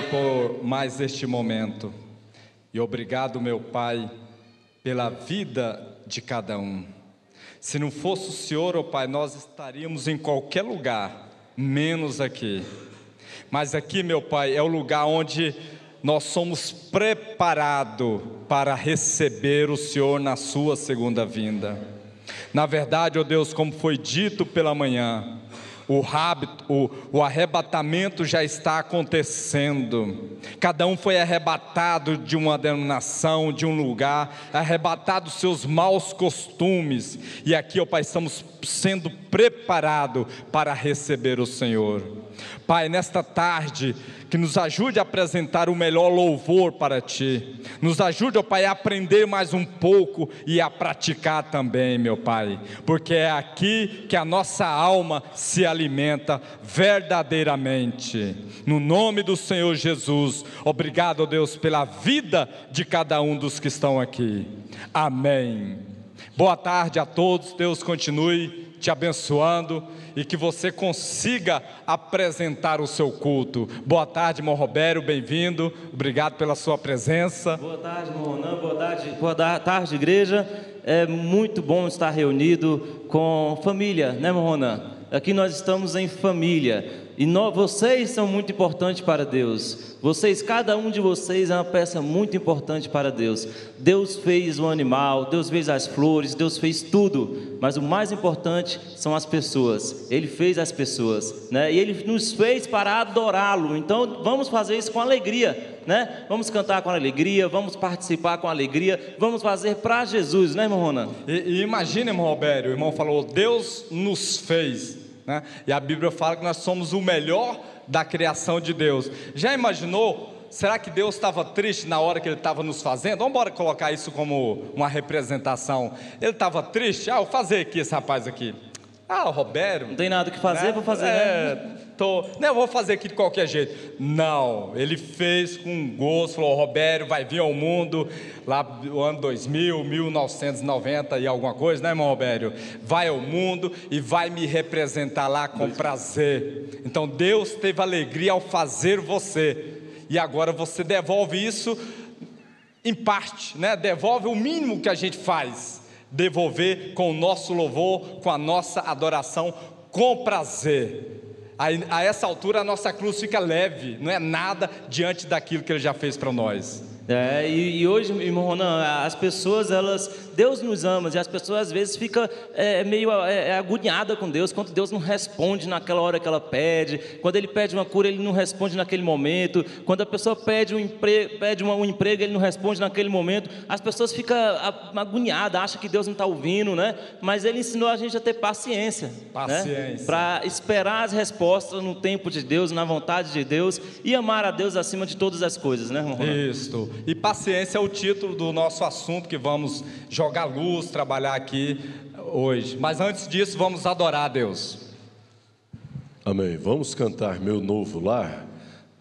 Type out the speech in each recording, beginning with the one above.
por mais este momento. E obrigado, meu Pai, pela vida de cada um. Se não fosse o Senhor, ó Pai, nós estaríamos em qualquer lugar, menos aqui. Mas aqui, meu Pai, é o lugar onde nós somos preparados para receber o Senhor na sua segunda vinda. Na verdade, ó Deus, como foi dito pela manhã, o arrebatamento já está acontecendo. Cada um foi arrebatado de uma denominação, de um lugar, arrebatado dos seus maus costumes. E aqui, ó Pai, estamos sendo preparados para receber o Senhor. Pai, nesta tarde, que nos ajude a apresentar o melhor louvor para Ti. Nos ajude, ó Pai, a aprender mais um pouco e a praticar também, meu Pai. Porque é aqui que a nossa alma se alimenta verdadeiramente. No nome do Senhor Jesus, obrigado, ó Deus, pela vida de cada um dos que estão aqui. Amém. Boa tarde a todos, Deus continue te abençoando e que você consiga apresentar o seu culto. Boa tarde, irmão Robério, bem-vindo, obrigado pela sua presença. Boa tarde, irmão Ronan, boa tarde, igreja. É muito bom estar reunido com família, né, irmão Ronan? Aqui nós estamos em família. E vocês são muito importantes para Deus. Cada um de vocês é uma peça muito importante para Deus. Deus fez o animal, Deus fez as flores, Deus fez tudo. Mas o mais importante são as pessoas. Ele fez as pessoas, né? E Ele nos fez para adorá-lo. Então vamos fazer isso com alegria, né? Vamos cantar com alegria, vamos participar com alegria, vamos fazer para Jesus, né, irmão Ronan? E imagina, irmão Robério, o irmão falou, Deus nos fez, né? E a Bíblia fala que nós somos o melhor da criação de Deus. Já imaginou? Será que Deus estava triste na hora que Ele estava nos fazendo? Vamos embora colocar isso como uma representação. Ele estava triste? Vou fazer aqui esse rapaz aqui. O Robério. Não tem nada o que fazer, né? Vou fazer, Não, eu vou fazer aqui de qualquer jeito. Não, Ele fez com gosto, falou, Robério vai vir ao mundo, lá no ano 2000, 1990 e alguma coisa, né, irmão Robério? Vai ao mundo e vai me representar lá com prazer. Então Deus teve alegria ao fazer você. E agora você devolve isso em parte, né? Devolve o mínimo que a gente faz. Devolver com o nosso louvor, com a nossa adoração, com prazer. A essa altura a nossa cruz fica leve, não é nada diante daquilo que Ele já fez para nós. E hoje, irmão Ronan, as pessoas, Deus nos ama, e as pessoas às vezes ficam meio agoniadas com Deus, quando Deus não responde naquela hora que ela pede, quando Ele pede uma cura, Ele não responde naquele momento, quando a pessoa pede um emprego, Ele não responde naquele momento, as pessoas ficam agoniadas, acham que Deus não está ouvindo, né? Mas Ele ensinou a gente a ter paciência. Né? Para esperar as respostas no tempo de Deus, na vontade de Deus, e amar a Deus acima de todas as coisas, né, irmão Ronan? Isso. E paciência é o título do nosso assunto que vamos jogar luz, trabalhar aqui hoje. Mas antes disso, vamos adorar a Deus. Amém. Vamos cantar Meu Novo Lar.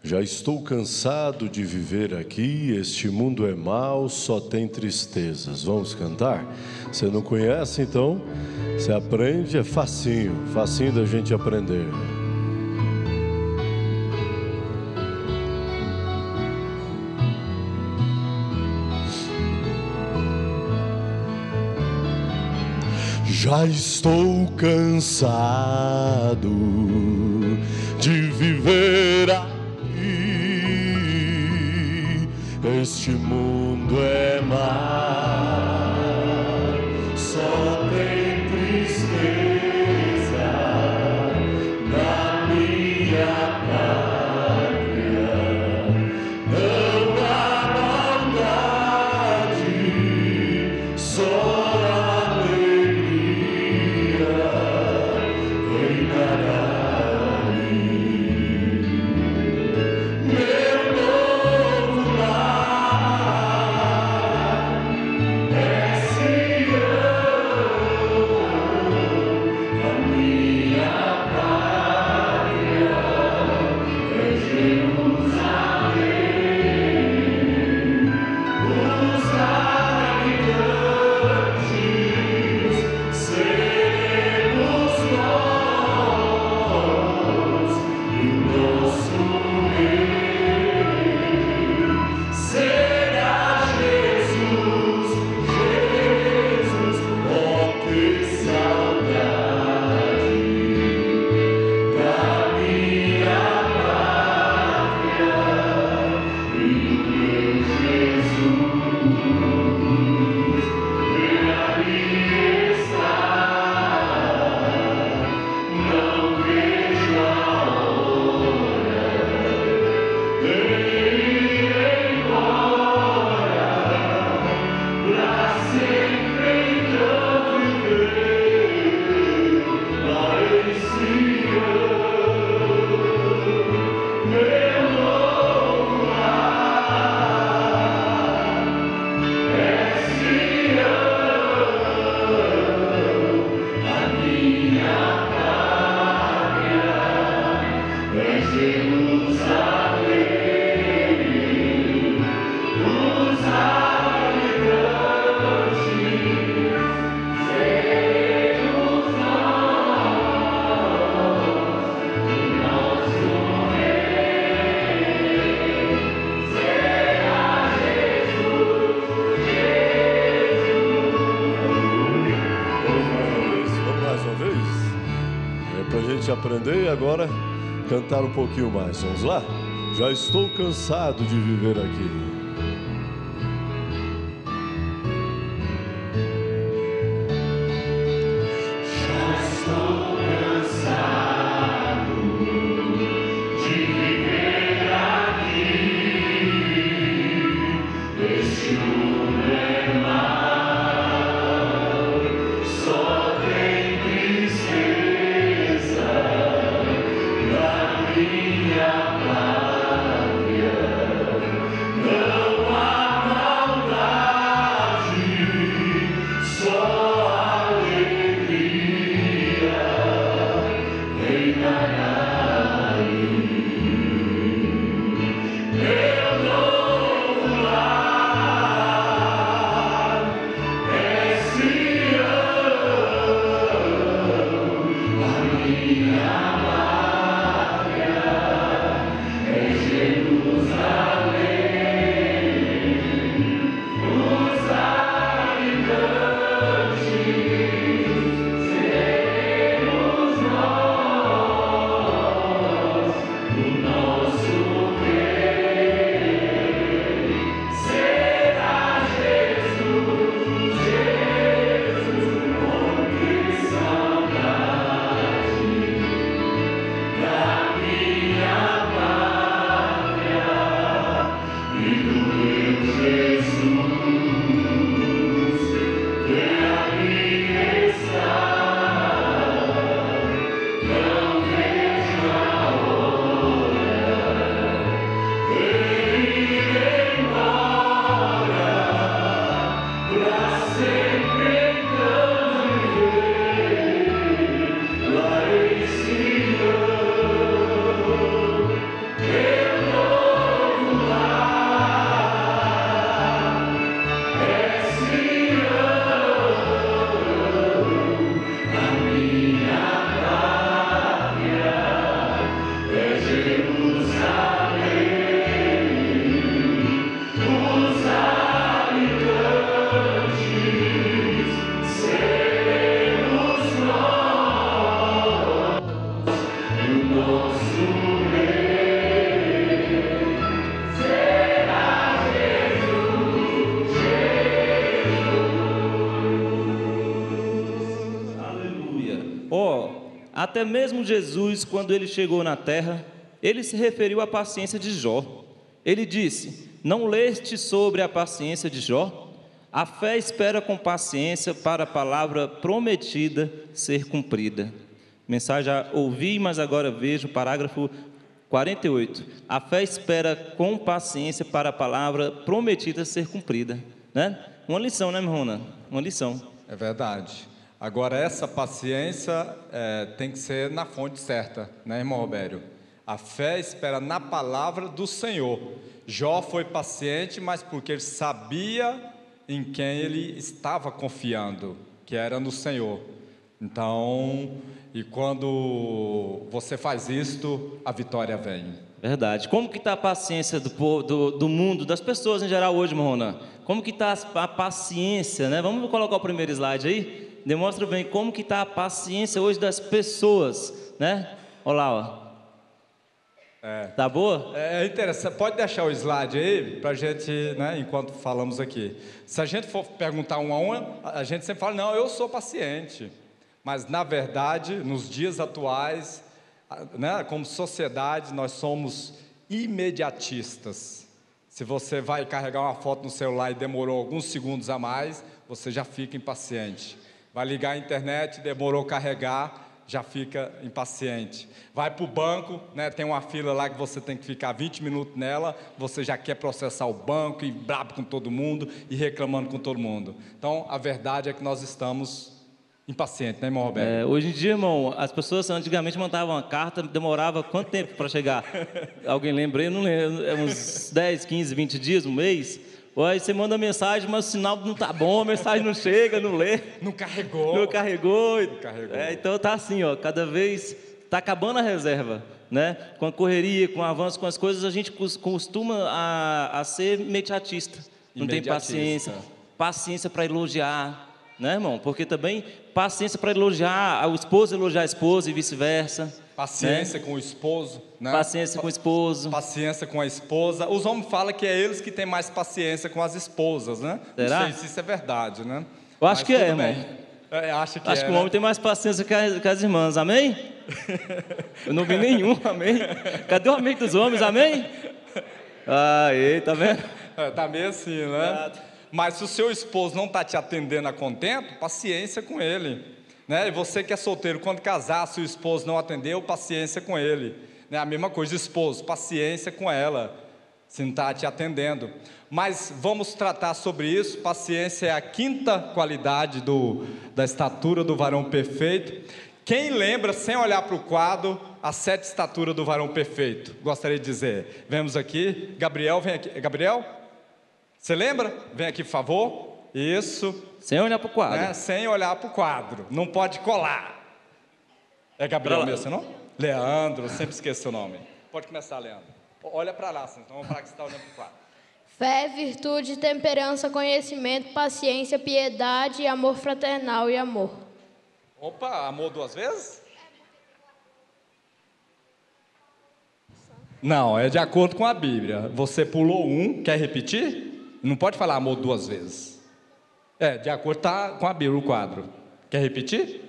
Já estou cansado de viver aqui, este mundo é mau, só tem tristezas. Vamos cantar? Você não conhece, então você aprende, é facinho da gente aprender. Já estou cansado de viver aqui, este mundo é mau, só tem tristeza na minha pátria, não há maldade, só Meu novo lar aprender e agora cantar um pouquinho mais. Vamos lá? Já estou cansado de viver aqui. Até mesmo Jesus, quando ele chegou na terra, ele se referiu à paciência de Jó. Ele disse: não leste sobre a paciência de Jó? A fé espera com paciência para a palavra prometida ser cumprida. Mensagem já ouvi, mas agora vejo, parágrafo 48. A fé espera com paciência para a palavra prometida ser cumprida. Né? Uma lição, né, Rona? Uma lição. É verdade. Agora, essa paciência tem que ser na fonte certa, né, irmão Robério? A fé espera na palavra do Senhor. Jó foi paciente, mas porque ele sabia em quem ele estava confiando, que era no Senhor. Então, e quando você faz isto, a vitória vem. Verdade. Como que está a paciência do mundo, das pessoas em geral hoje, Marrona? Como que está a paciência, né? Vamos colocar o primeiro slide aí? Demonstra bem como que está a paciência hoje das pessoas, né? Olha lá, ó. Tá boa? É interessante. Pode deixar o slide aí para a gente, né, enquanto falamos aqui. Se a gente for perguntar um a um, a gente sempre fala, não, eu sou paciente. Mas, na verdade, nos dias atuais, né, como sociedade, nós somos imediatistas. Se você vai carregar uma foto no celular e demorou alguns segundos a mais, você já fica impaciente. Vai ligar a internet, demorou a carregar, já fica impaciente. Vai para o banco, né, tem uma fila lá que você tem que ficar 20 minutos nela, você já quer processar o banco e brabo com todo mundo e reclamando com todo mundo. Então, a verdade é que nós estamos impacientes, né, irmão Roberto? Hoje em dia, irmão, as pessoas antigamente mandavam uma carta, demorava quanto tempo para chegar? Alguém lembra? Eu não lembro, uns 10, 15, 20 dias, um mês? Aí você manda mensagem, mas o sinal não tá bom, a mensagem não chega, não lê. Não carregou. Não carregou. Não carregou. Então tá assim, ó, cada vez tá acabando a reserva, né? Com a correria, com o avanço, com as coisas, a gente costuma a ser imediatista. Não tem paciência para elogiar, né, irmão? Porque também paciência para elogiar, o esposo elogiar a esposa e vice-versa. Paciência, né? com o esposo, né? Paciência com o esposo. Paciência com a esposa. Os homens falam que é eles que têm mais paciência com as esposas, né? Será? Não sei se isso é verdade, né? Eu acho Mas que é, tudo irmão. bem. Acho que o né? homem tem mais paciência que as irmãs, amém? Eu não vi nenhum, amém? Cadê o amém dos homens, amém? Aí, tá vendo? Tá meio assim, né? Mas se o seu esposo não está te atendendo a contento, paciência com ele, né? E você que é solteiro, quando casar, se o esposo não atendeu, paciência com ele, né? A mesma coisa, esposo, paciência com ela, se não está te atendendo. Mas vamos tratar sobre isso. Paciência é a quinta qualidade da estatura do varão perfeito. Quem lembra, sem olhar para o quadro, as 7 estaturas do varão perfeito? Gostaria de dizer. Vemos aqui, Gabriel, vem aqui. Gabriel? Você lembra? Vem aqui, por favor. Isso. Sem olhar para o quadro. Né? Sem olhar para o quadro. Não pode colar. É Gabriel mesmo, não? Leandro, sempre esqueço o nome. Pode começar, Leandro. Olha para lá, então vamos falar que você está olhando para o quadro. Fé, virtude, temperança, conhecimento, paciência, piedade, amor fraternal e amor. Opa, amor 2 vezes? Não, é de acordo com a Bíblia. Você pulou um, quer repetir? Não pode falar amor 2 vezes. De acordo com a Bíblia, o quadro. Quer repetir?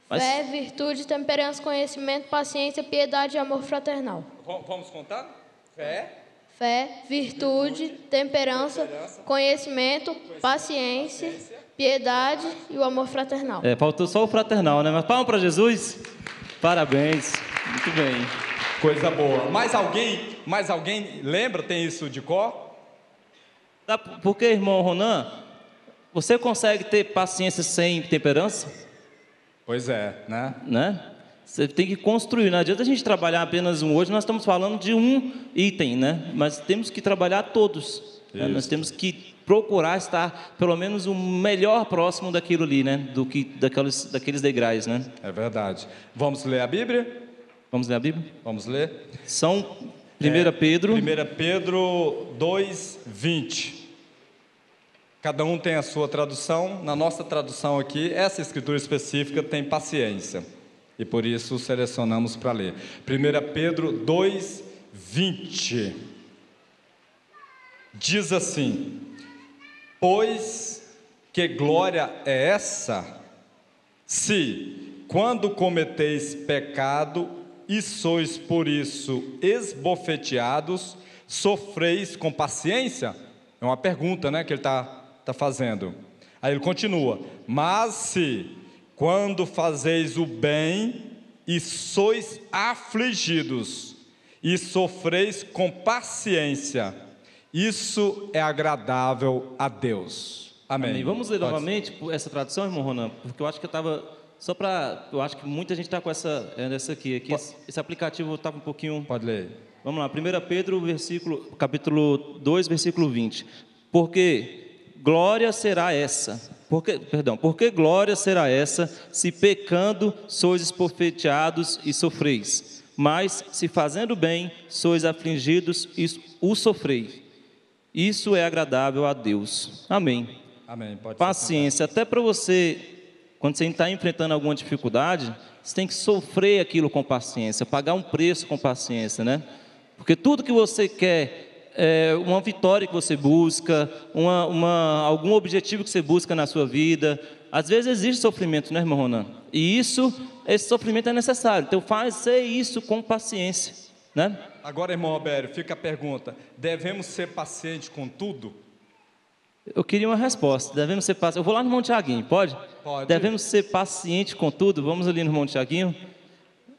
Fé, virtude, temperança, conhecimento, paciência, piedade e amor fraternal. Vamos contar? Fé, virtude, temperança, conhecimento, paciência, piedade e o amor fraternal. Faltou só o fraternal, né? Mas palmas para Jesus. Parabéns. Muito bem. Coisa boa. Mais alguém lembra, tem isso de cor? Porque, irmão Ronan, você consegue ter paciência sem temperança? Pois é, né? Você tem que construir. Não adianta a gente trabalhar apenas um. Hoje nós estamos falando de um item, né? Mas temos que trabalhar todos. Né? Nós temos que procurar estar pelo menos o melhor próximo daquilo ali, né? Daqueles degraus, né? É verdade. Vamos ler a Bíblia? Vamos ler a Bíblia? Vamos ler. São 1 Pedro. 1 Pedro 2:20. Cada um tem a sua tradução. Na nossa tradução aqui, essa escritura específica tem paciência. E por isso selecionamos para ler. 1 Pedro 2:20. Diz assim: pois que glória é essa, se, quando cometeis pecado, e sois por isso esbofeteados, sofreis com paciência? É uma pergunta, né, que ele está fazendo. Aí ele continua: mas se, quando fazeis o bem, e sois afligidos, e sofreis com paciência, isso é agradável a Deus. Amém. Vamos ler novamente essa tradução, irmão Ronan, porque eu acho que eu acho que muita gente está com essa aqui. Esse aplicativo estava um pouquinho. Pode ler. Vamos lá, 1 Pedro, capítulo 2, versículo 20. Porque glória será essa, porque glória será essa, se pecando sois esbofeteados e sofreis, mas se fazendo bem sois afligidos e o sofreis. Isso é agradável a Deus. Amém. Amém. Pode Paciência, até para você, quando você está enfrentando alguma dificuldade, você tem que sofrer aquilo com paciência, pagar um preço com paciência, né? Porque tudo que você quer, uma vitória que você busca, algum objetivo que você busca na sua vida, às vezes existe sofrimento, né, irmão Ronan? E esse sofrimento é necessário. Então, fazer isso com paciência, né? Agora, irmão Roberto, fica a pergunta: devemos ser pacientes com tudo? Eu queria uma resposta. Devemos ser pacientes. Eu vou lá no Monte Tiaguinho, pode? Pode. Devemos ser pacientes com tudo? Vamos ali no Monte Tiaguinho.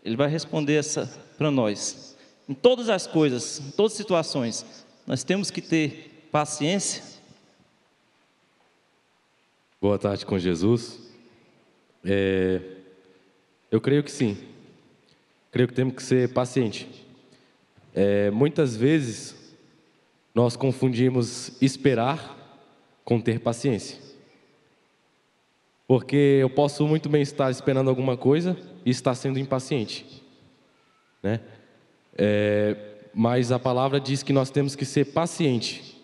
Ele vai responder essa para nós. Em todas as coisas, em todas as situações, nós temos que ter paciência. Boa tarde com Jesus. Eu creio que sim. Creio que temos que ser paciente. Muitas vezes nós confundimos esperar com ter paciência. Porque eu posso muito bem estar esperando alguma coisa e estar sendo impaciente, né? Mas a palavra diz que nós temos que ser paciente.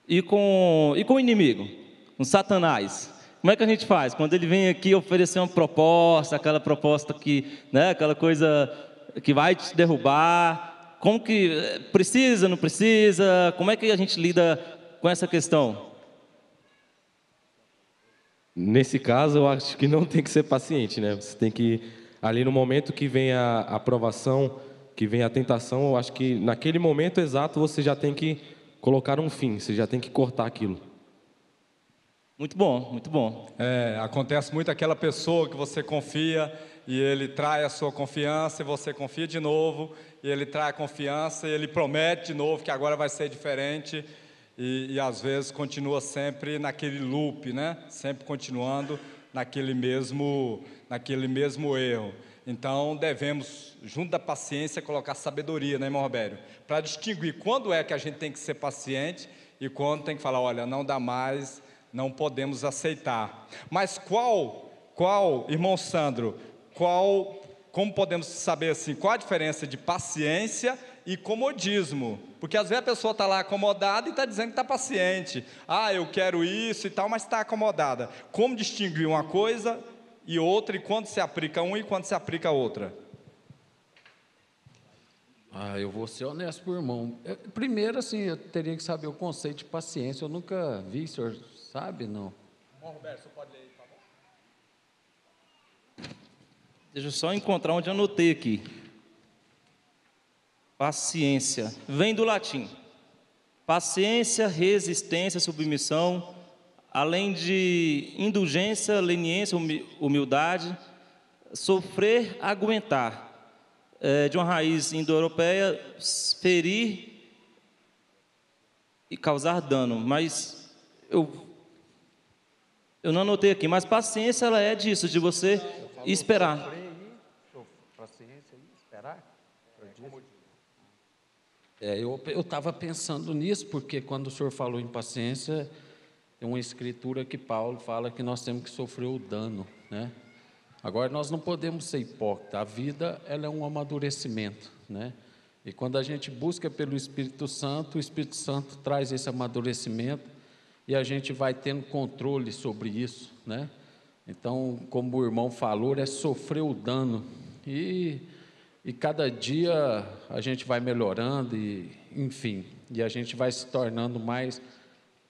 e com o inimigo, com Satanás? Como é que a gente faz? Quando ele vem aqui oferecer uma proposta, aquela proposta que, né, aquela coisa que vai te derrubar, como que precisa, não precisa? Como é que a gente lida com essa questão? Nesse caso, eu acho que não tem que ser paciente, né? Você tem que, ali no momento que vem a aprovação, que vem a tentação, eu acho que naquele momento exato você já tem que colocar um fim, você já tem que cortar aquilo. Muito bom, muito bom. Acontece muito aquela pessoa que você confia e ele trai a sua confiança e você confia de novo e ele trai a confiança e ele promete de novo que agora vai ser diferente e às vezes continua sempre naquele loop, né? Sempre continuando naquele mesmo erro. Então devemos, junto da paciência, colocar sabedoria, né, irmão Robério? Para distinguir quando é que a gente tem que ser paciente e quando tem que falar, olha, não dá mais, não podemos aceitar. Mas irmão Sandro, como podemos saber assim, qual a diferença de paciência e comodismo? Porque às vezes a pessoa está lá acomodada e está dizendo que está paciente. Eu quero isso e tal, mas está acomodada. Como distinguir uma coisa e outra, e quando se aplica uma e quando se aplica a outra? Eu vou ser honesto com o irmão. Primeiro, assim, eu teria que saber o conceito de paciência. Eu nunca vi, o senhor sabe, não? Bom, Roberto, você pode ler aí, tá bom? Deixa eu só encontrar onde eu anotei aqui. Paciência. Vem do latim. Paciência, resistência, submissão, além de indulgência, leniência, humildade, sofrer, aguentar. De uma raiz indo-europeia, ferir e causar dano. Mas eu não anotei aqui, mas paciência ela é disso, de você esperar. Paciência e esperar? Eu estava pensando nisso, porque quando o senhor falou em paciência, tem uma escritura que Paulo fala que nós temos que sofrer o dano, né? Agora, nós não podemos ser hipócritas. A vida, ela é um amadurecimento, né? E quando a gente busca pelo Espírito Santo, o Espírito Santo traz esse amadurecimento e a gente vai tendo controle sobre isso, né? Então, como o irmão falou, é sofrer o dano. E cada dia a gente vai melhorando, enfim, e a gente vai se tornando mais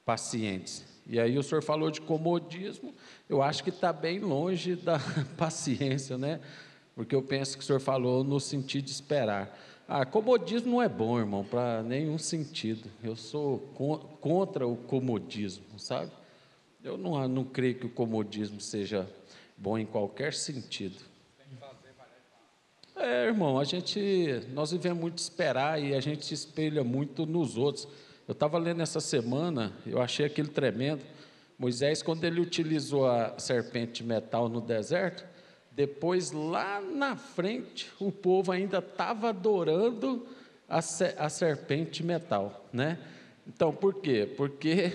pacientes. E aí o senhor falou de comodismo, eu acho que está bem longe da paciência, né? Porque eu penso que o senhor falou no sentido de esperar. Comodismo não é bom, irmão, para nenhum sentido. Eu sou contra o comodismo, sabe? Eu não creio que o comodismo seja bom em qualquer sentido. Irmão, nós vivemos muito esperar e a gente se espelha muito nos outros. Eu estava lendo essa semana, eu achei aquilo tremendo. Moisés, quando ele utilizou a serpente de metal no deserto, depois lá na frente o povo ainda estava adorando a serpente de metal, né? Então, por quê? Porque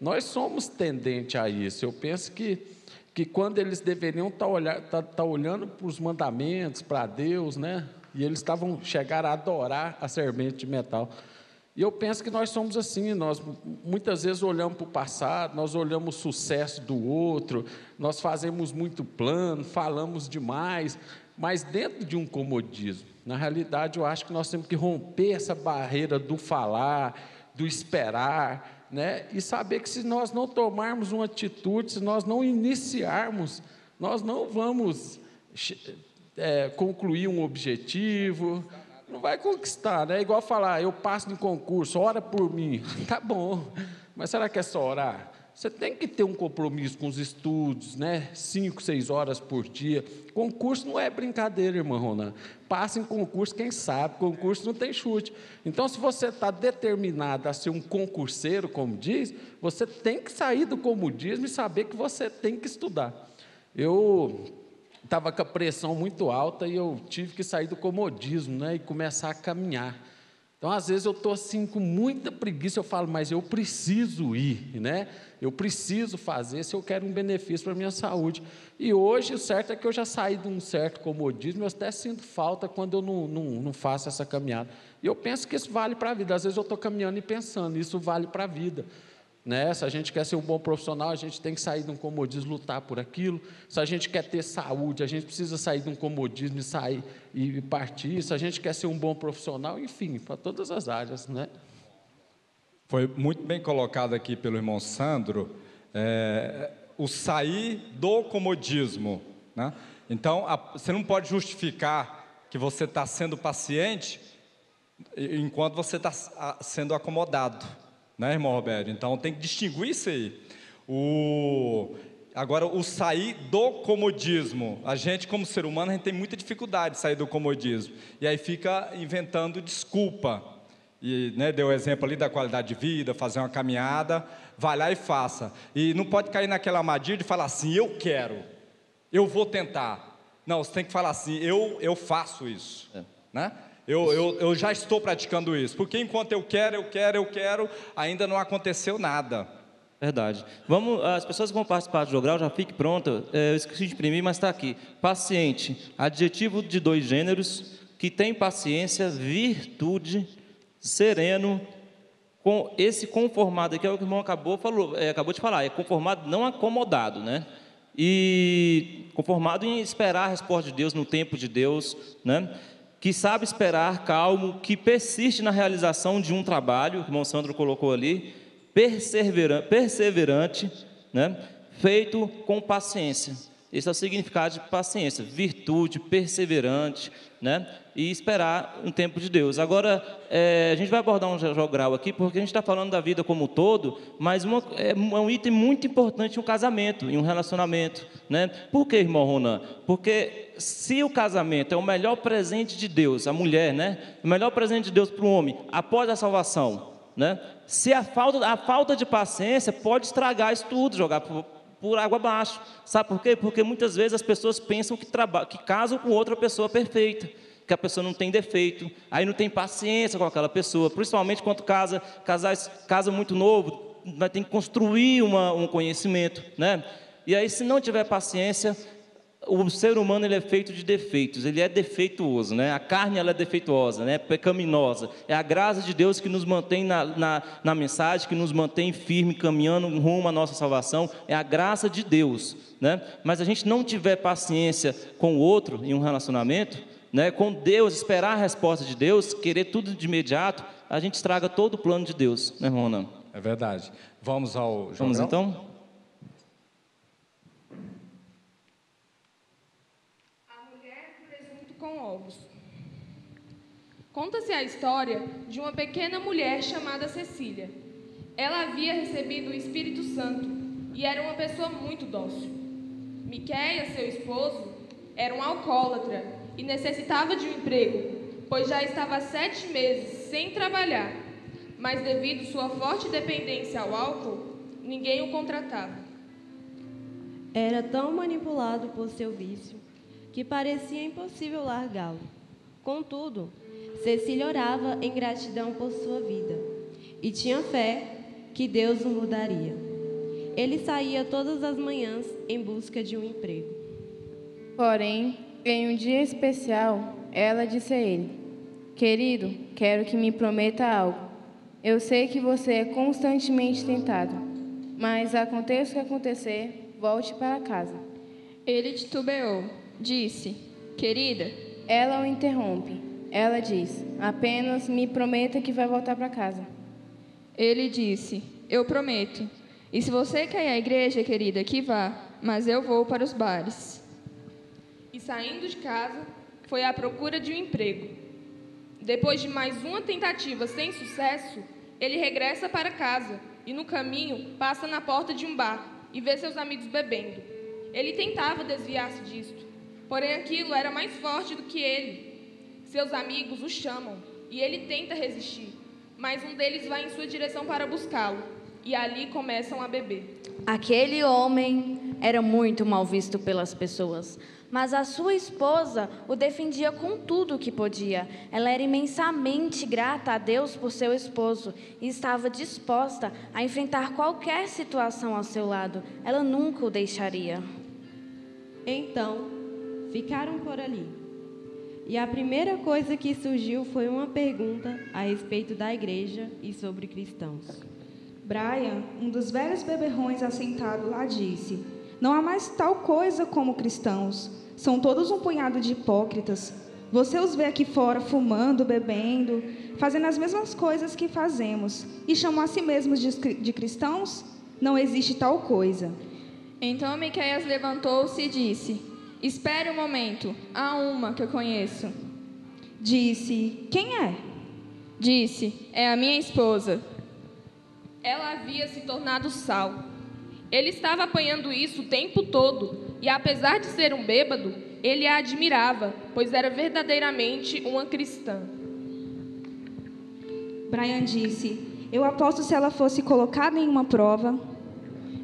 nós somos tendentes a isso. Eu penso que quando eles deveriam estar olhando para os mandamentos, para Deus, né? E eles chegaram a adorar a serpente de metal. E eu penso que nós somos assim, nós muitas vezes olhamos para o passado, nós olhamos o sucesso do outro, nós fazemos muito plano, falamos demais, mas dentro de um comodismo. Na realidade, eu acho que nós temos que romper essa barreira do falar, do esperar, né? E saber que se nós não tomarmos uma atitude, se nós não iniciarmos, nós não vamos concluir um objetivo, não vai conquistar, né? É igual falar, eu passo em concurso, ora por mim. Tá bom, mas será que é só orar? Você tem que ter um compromisso com os estudos, né? 5, 6 horas por dia. Concurso não é brincadeira, irmão Ronan. Passa em concurso, quem sabe, concurso não tem chute. Então, se você está determinado a ser um concurseiro, como diz, você tem que sair do comodismo e saber que você tem que estudar. Eu estava com a pressão muito alta e eu tive que sair do comodismo, né, e começar a caminhar. Então, às vezes, eu estou assim com muita preguiça, eu falo, mas eu preciso ir, né? Eu preciso fazer se eu quero um benefício para a minha saúde. E hoje, o certo é que eu já saí de um certo comodismo, eu até sinto falta quando eu não faço essa caminhada. E eu penso que isso vale para a vida. Às vezes eu estou caminhando e pensando, isso vale para a vida. Né? Se a gente quer ser um bom profissional, a gente tem que sair de um comodismo, lutar por aquilo. Se a gente quer ter saúde, a gente precisa sair de um comodismo e sair e partir. Se a gente quer ser um bom profissional, enfim, para todas as áreas, né? Foi muito bem colocado aqui pelo irmão Sandro, o sair do comodismo, né? Então, você não pode justificar que você está sendo paciente enquanto você está sendo acomodado. Né, irmão Roberto? Então tem que distinguir isso aí. Agora, o sair do comodismo. A gente, como ser humano, a gente tem muita dificuldade de sair do comodismo. E aí fica inventando desculpa. E, né, deu o exemplo ali da qualidade de vida, fazer uma caminhada, vai lá e faça. E não pode cair naquela armadilha de falar assim, eu quero, eu vou tentar. Não, você tem que falar assim, eu faço isso. Né? Eu já estou praticando isso, porque enquanto eu quero, ainda não aconteceu nada. Verdade. As pessoas que vão participar do jogral, já fique pronta. Eu esqueci de imprimir, mas está aqui. Paciente, adjetivo de 2 gêneros, que tem paciência, virtude, sereno, com esse conformado aqui, é o que o irmão acabou de falar, é conformado, não acomodado, né? E conformado em esperar a resposta de Deus, no tempo de Deus, né? Que sabe esperar, calmo, que persiste na realização de um trabalho, o irmão Sandro colocou ali, perseverante, né? Feito com paciência. Esse é o significado de paciência, virtude, perseverante, né? E esperar um tempo de Deus. Agora, a gente vai abordar um jogral aqui, porque a gente está falando da vida como um todo, mas é um item muito importante em um casamento, em um relacionamento, né? Por que, irmão Ronan? Porque se o casamento é o melhor presente de Deus, a mulher, né? O melhor presente de Deus para o homem, após a salvação, né? Se a falta de paciência pode estragar isso tudo, jogar por água abaixo. Sabe por quê? Porque muitas vezes as pessoas pensam que casam com outra pessoa perfeita, que a pessoa não tem defeito, aí não tem paciência com aquela pessoa, principalmente quando casa muito novo, vai ter que construir um conhecimento, né? E aí, se não tiver paciência, o ser humano ele é feito de defeitos, ele é defeituoso, né? A carne ela é defeituosa, né? Pecaminosa. É a graça de Deus que nos mantém na mensagem, que nos mantém firme, caminhando rumo à nossa salvação. É a graça de Deus, né? Mas a gente não tiver paciência com o outro em um relacionamento, né? Com Deus, esperar a resposta de Deus, querer tudo de imediato, a gente estraga todo o plano de Deus, né, irmão? Não? É verdade. Vamos ao jogral? Vamos então? Com ovos. Conta-se a história de uma pequena mulher chamada Cecília. Ela havia recebido o Espírito Santo e era uma pessoa muito dócil. Miquéia, seu esposo, era um alcoólatra e necessitava de um emprego, pois já estava 7 meses sem trabalhar, mas devido sua forte dependência ao álcool, ninguém o contratava. Era tão manipulado por seu vício que parecia impossível largá-lo. Contudo, Cecília orava em gratidão por sua vida e tinha fé que Deus o mudaria. Ele saía todas as manhãs em busca de um emprego. Porém, em um dia especial, ela disse a ele: "Querido, quero que me prometa algo. Eu sei que você é constantemente tentado, mas aconteça o que acontecer, volte para casa." Ele titubeou. Disse: "Querida." Ela o interrompe. Ela diz: "Apenas me prometa que vai voltar para casa." Ele disse: "Eu prometo. E se você quer ir à igreja, querida, que vá, mas eu vou para os bares." E saindo de casa, foi à procura de um emprego. Depois de mais uma tentativa sem sucesso, ele regressa para casa e no caminho passa na porta de um bar e vê seus amigos bebendo. Ele tentava desviar-se disto, porém aquilo era mais forte do que ele. Seus amigos o chamam e ele tenta resistir, mas um deles vai em sua direção para buscá-lo e ali começam a beber. Aquele homem era muito mal visto pelas pessoas. Mas a sua esposa o defendia com tudo o que podia. Ela era imensamente grata a Deus por seu esposo e estava disposta a enfrentar qualquer situação ao seu lado. Ela nunca o deixaria. Então, ficaram por ali. E a primeira coisa que surgiu foi uma pergunta a respeito da igreja e sobre cristãos. Brian, um dos velhos beberrões assentado lá, disse: não há mais tal coisa como cristãos. São todos um punhado de hipócritas. Você os vê aqui fora fumando, bebendo, fazendo as mesmas coisas que fazemos, e chamam a si mesmos de cristãos? Não existe tal coisa. Então Miqueias levantou-se e disse: espere um momento, há uma que eu conheço. Disse: quem é? Disse: é a minha esposa. Ela havia se tornado sal. Ele estava apanhando isso o tempo todo, e apesar de ser um bêbado, ele a admirava, pois era verdadeiramente uma cristã. Brian disse: eu aposto se ela fosse colocada em uma prova.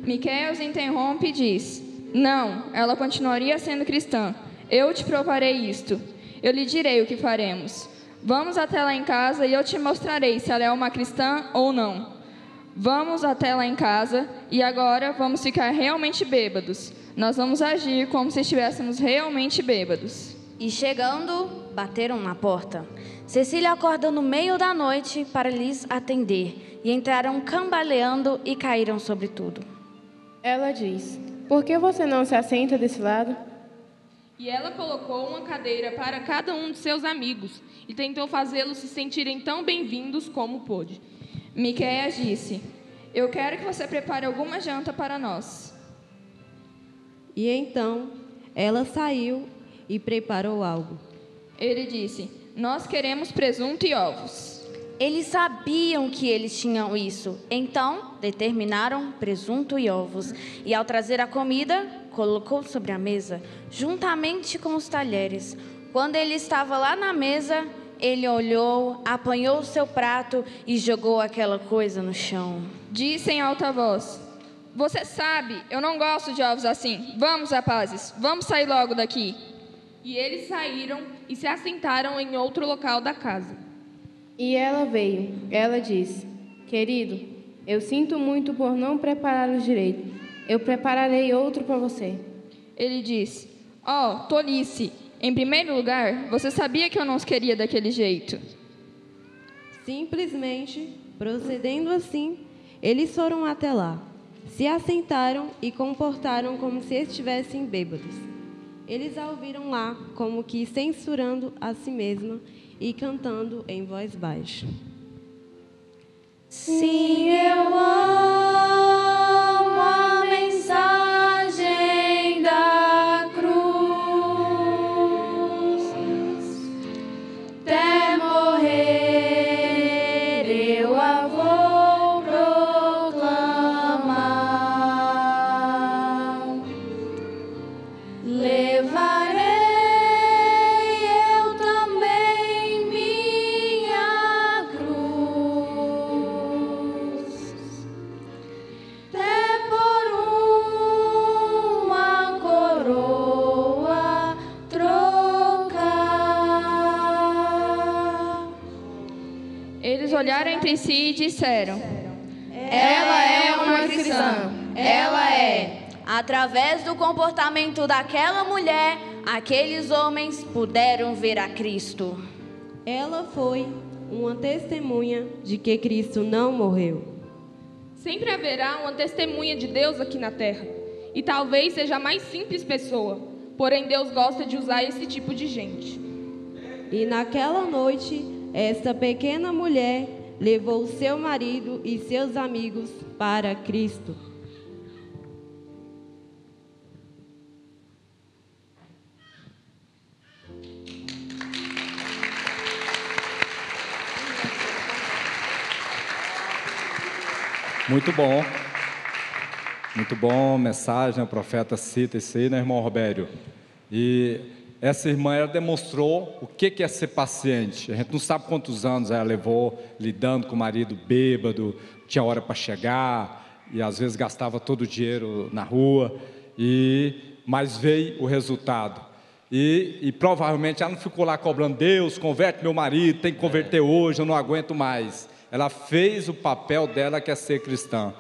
Miqueias interrompe e diz: não, ela continuaria sendo cristã. Eu te provarei isto. Eu lhe direi o que faremos. Vamos até lá em casa e eu te mostrarei se ela é uma cristã ou não. Vamos até lá em casa e agora vamos ficar realmente bêbados. Nós vamos agir como se estivéssemos realmente bêbados. E chegando, bateram na porta. Cecília acorda no meio da noite para lhes atender. E entraram cambaleando e caíram sobre tudo. Ela diz: por que você não se assenta desse lado? E ela colocou uma cadeira para cada um de seus amigos e tentou fazê-los se sentirem tão bem-vindos como pôde. Miqueias disse: eu quero que você prepare alguma janta para nós. E então ela saiu e preparou algo. Ele disse: nós queremos presunto e ovos. Eles sabiam que eles tinham isso, então determinaram presunto e ovos. E ao trazer a comida, colocou sobre a mesa, juntamente com os talheres. Quando ele estava lá na mesa, ele olhou, apanhou o seu prato e jogou aquela coisa no chão. Disse em alta voz: você sabe, eu não gosto de ovos assim. Vamos, rapazes, vamos sair logo daqui. E eles saíram e se assentaram em outro local da casa. E ela veio. Ela disse: querido, eu sinto muito por não prepará-los direito. Eu prepararei outro para você. Ele disse: oh, tolice. Em primeiro lugar, você sabia que eu não os queria daquele jeito. Simplesmente, procedendo assim, eles foram até lá, se assentaram e comportaram como se estivessem bêbados. Eles a ouviram lá, como que censurando a si mesma e cantando em voz baixa. Sim, eu amo a mensagem da cruz. Até morrer eu a vou proclamar. Levarei eu também minha cruz, até por uma coroa trocar. Eles olharam entre si e disseram: ela é uma cristã. Ela é. Através do comportamento daquela mulher, aqueles homens puderam ver a Cristo. Ela foi uma testemunha de que Cristo não morreu. sempre haverá uma testemunha de Deus aqui na terra. E talvez seja a mais simples pessoa. Porém, Deus gosta de usar esse tipo de gente. E naquela noite, esta pequena mulher levou seu marido e seus amigos para Cristo. Muito bom, mensagem, o profeta cita isso aí, né, irmão Robério? E essa irmã, ela demonstrou o que é ser paciente. A gente não sabe quantos anos ela levou lidando com o marido bêbado, tinha hora para chegar, e às vezes gastava todo o dinheiro na rua, mas veio o resultado. E provavelmente ela não ficou lá cobrando: Deus, converte meu marido, tem que converter hoje, eu não aguento mais. Ela fez o papel dela, que é ser cristã.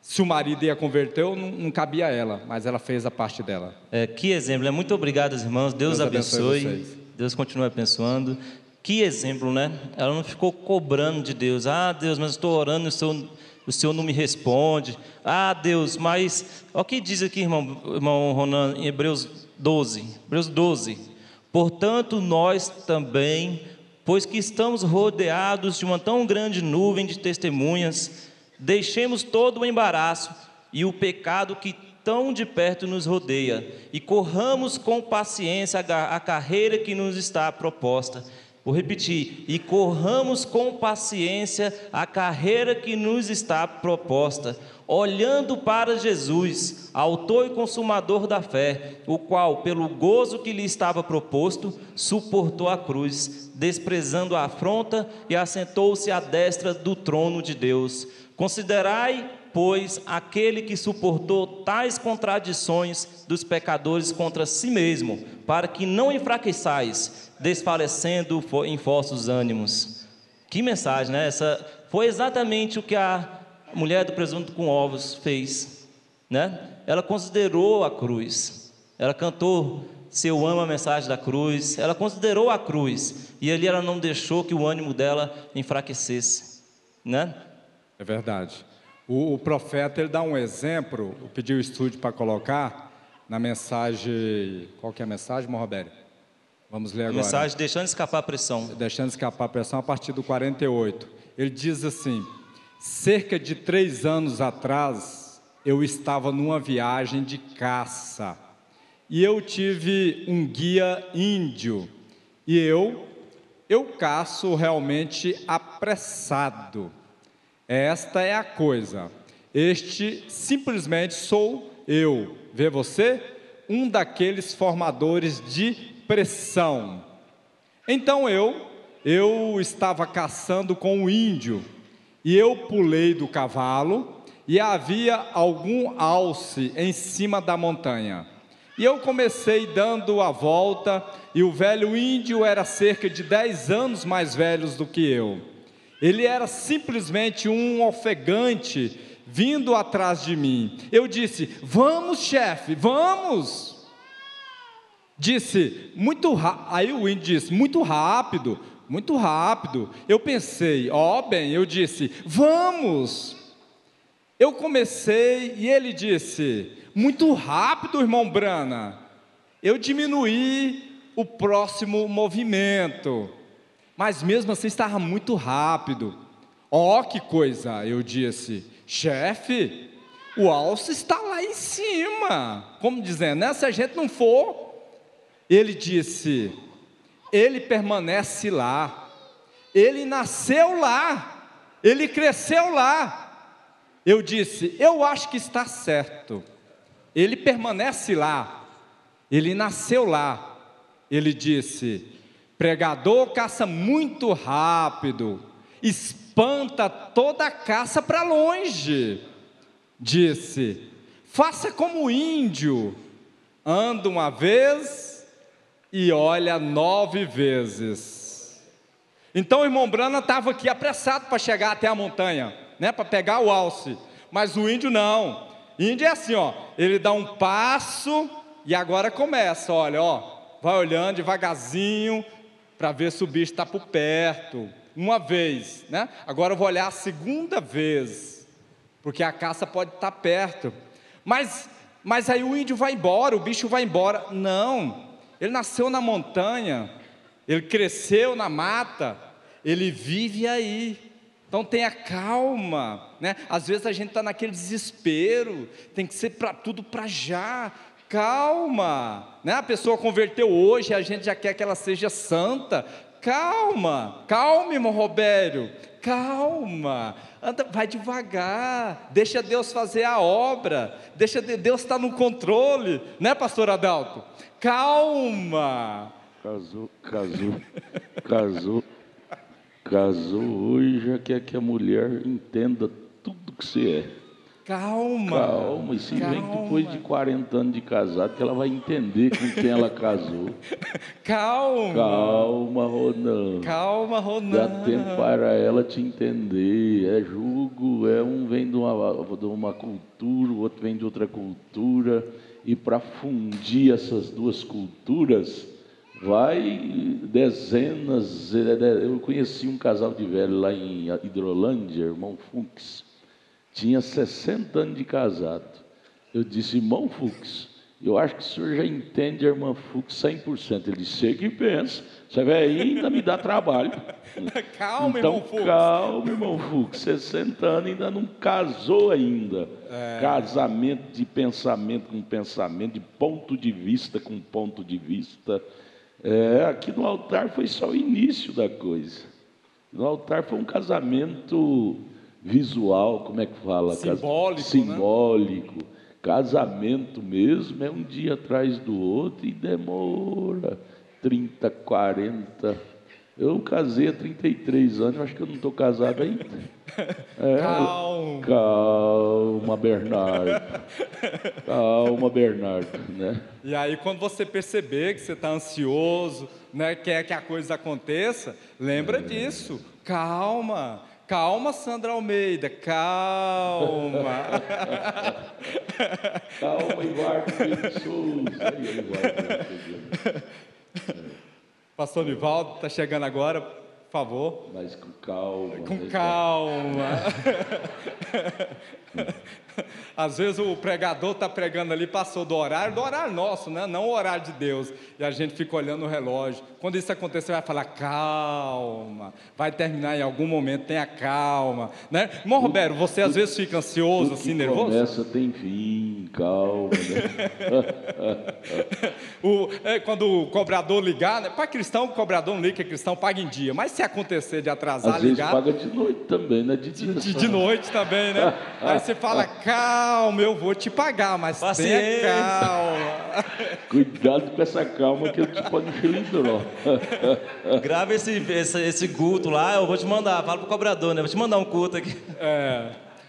Se o marido ia converter, não cabia a ela, mas ela fez a parte dela. Que exemplo, né? Muito obrigado, irmãos. Deus abençoe. Vocês. Deus continue abençoando. Que exemplo, né? Ela não ficou cobrando de Deus. Ah, Deus, mas eu estou orando e o Senhor não me responde. Ah, Deus, mas... Olha o que diz aqui, irmão Ronan, em Hebreus 12. Hebreus 12. Portanto, nós também, pois que estamos rodeados de uma tão grande nuvem de testemunhas, deixemos todo o embaraço e o pecado que tão de perto nos rodeia, e corramos com paciência a carreira que nos está proposta. Vou repetir: e corramos com paciência a carreira que nos está proposta, olhando para Jesus, autor e consumador da fé, o qual, pelo gozo que lhe estava proposto, suportou a cruz, desprezando a afronta, e assentou-se à destra do trono de Deus. Considerai, pois, aquele que suportou tais contradições dos pecadores contra si mesmo, para que não enfraqueçais, desfalecendo em vossos ânimos. Que mensagem, né? Essa foi exatamente o que a mulher do presunto com ovos fez, né? Ela considerou a cruz, ela cantou: se eu amo a mensagem da cruz. Ela considerou a cruz, e ali ela não deixou que o ânimo dela enfraquecesse, né? É verdade. O profeta, ele dá um exemplo, eu pedi o estúdio para colocar, na mensagem, qual que é a mensagem, irmão Robério? Vamos ler agora. A mensagem deixando escapar a pressão. Deixando escapar a pressão, a partir do 48. Ele diz assim: cerca de 3 anos atrás, eu estava numa viagem de caça, e eu tive um guia índio, e eu caço realmente apressado. Esta é a coisa, este simplesmente sou eu, vê você? Um daqueles formadores de pressão. Então eu estava caçando com o índio, e eu pulei do cavalo, e havia algum alce em cima da montanha. E eu comecei dando a volta, e o velho índio era cerca de 10 anos mais velho do que eu. Ele era simplesmente um ofegante vindo atrás de mim. Eu disse: vamos, chefe, vamos. Disse: muito rápido. Aí o índio disse: muito rápido, muito rápido. Eu pensei: eu disse: vamos. Eu comecei e ele disse: muito rápido, irmão Brana. Eu diminuí o próximo movimento, mas mesmo assim estava muito rápido. Que coisa, eu disse: chefe, o alce está lá em cima. Como dizendo, né? Se a gente não for. Ele disse: ele permanece lá, ele nasceu lá, ele cresceu lá. Eu disse: eu acho que está certo, ele permanece lá, ele nasceu lá. Ele disse: pregador caça muito rápido, espanta toda a caça para longe. Disse: faça como o índio, anda uma vez e olha 9 vezes. Então o irmão Brana estava aqui apressado para chegar até a montanha, né, para pegar o alce, mas o índio não. O índio é assim, ele dá um passo e agora começa, vai olhando devagarzinho para ver se o bicho está por perto. Uma vez, né? Agora eu vou olhar a segunda vez, porque a caça pode estar perto. Mas aí o índio vai embora, o bicho vai embora. Não, ele nasceu na montanha, ele cresceu na mata, ele vive aí. Então tenha calma, né? Às vezes a gente está naquele desespero, tem que ser para tudo para já. Calma, né? A pessoa converteu hoje, a gente já quer que ela seja santa. Calma, irmão Robério, calma, anda, vai devagar, deixa Deus fazer a obra, deixa Deus estar no controle, né, pastor Adalto? Calma. Casou hoje, já quer que a mulher entenda tudo que você é. Calma. Calma, isso vem depois de 40 anos de casado, que ela vai entender com quem ela casou. Calma. Calma, Ronan. Calma, Ronan. Dá tempo para ela te entender. É jugo, um vem de uma cultura, o outro vem de outra cultura. E para fundir essas duas culturas, vai dezenas. Eu conheci um casal de velho lá em Hidrolândia, irmão Fux. Tinha 60 anos de casado. Eu disse, irmão Fux, eu acho que o senhor já entende a irmã Fux 100%. Ele disse, sei que pensa, você vai ainda me dá trabalho. Calma, então, irmão Fux. Calma, irmão Fux, 60 anos ainda não casou ainda. Casamento de pensamento com pensamento, de ponto de vista com ponto de vista. Aqui no altar foi só o início da coisa. No altar foi um casamento visual, como é que fala? Simbólico, Simbólico. Né? Casamento mesmo é um dia atrás do outro e demora 30, 40. Eu casei há 33 anos, acho que eu não estou casado ainda. Calma, Bernardo. Calma, Bernardo, né? E aí, quando você perceber que você está ansioso, né, quer que a coisa aconteça, lembra disso. Calma. Calma, Sandra Almeida, calma. Calma, Eduardo Souza. Pastor Nivaldo, está chegando agora, por favor. Mas com calma. Com calma. Às vezes o pregador está pregando ali, passou do horário nosso, né? Não o horário de Deus. E a gente fica olhando o relógio. Quando isso acontecer, vai falar, calma. Vai terminar em algum momento, tenha calma. Né? Irmão Roberto, você às vezes fica ansioso, assim, nervoso? Começa, tem fim, calma. Né? Quando o cobrador ligar, né? Para cristão, o cobrador não liga, que cristão paga em dia. Mas se acontecer de atrasar, às ligar... Às vezes paga de noite também, né? De noite também, né? Aí você fala, calma, eu vou te pagar, mas tenha calma. Cuidado com essa calma que eu te pode um cilindro. Grava esse culto lá, eu vou te mandar, fala pro cobrador, né? Vou te mandar um culto aqui.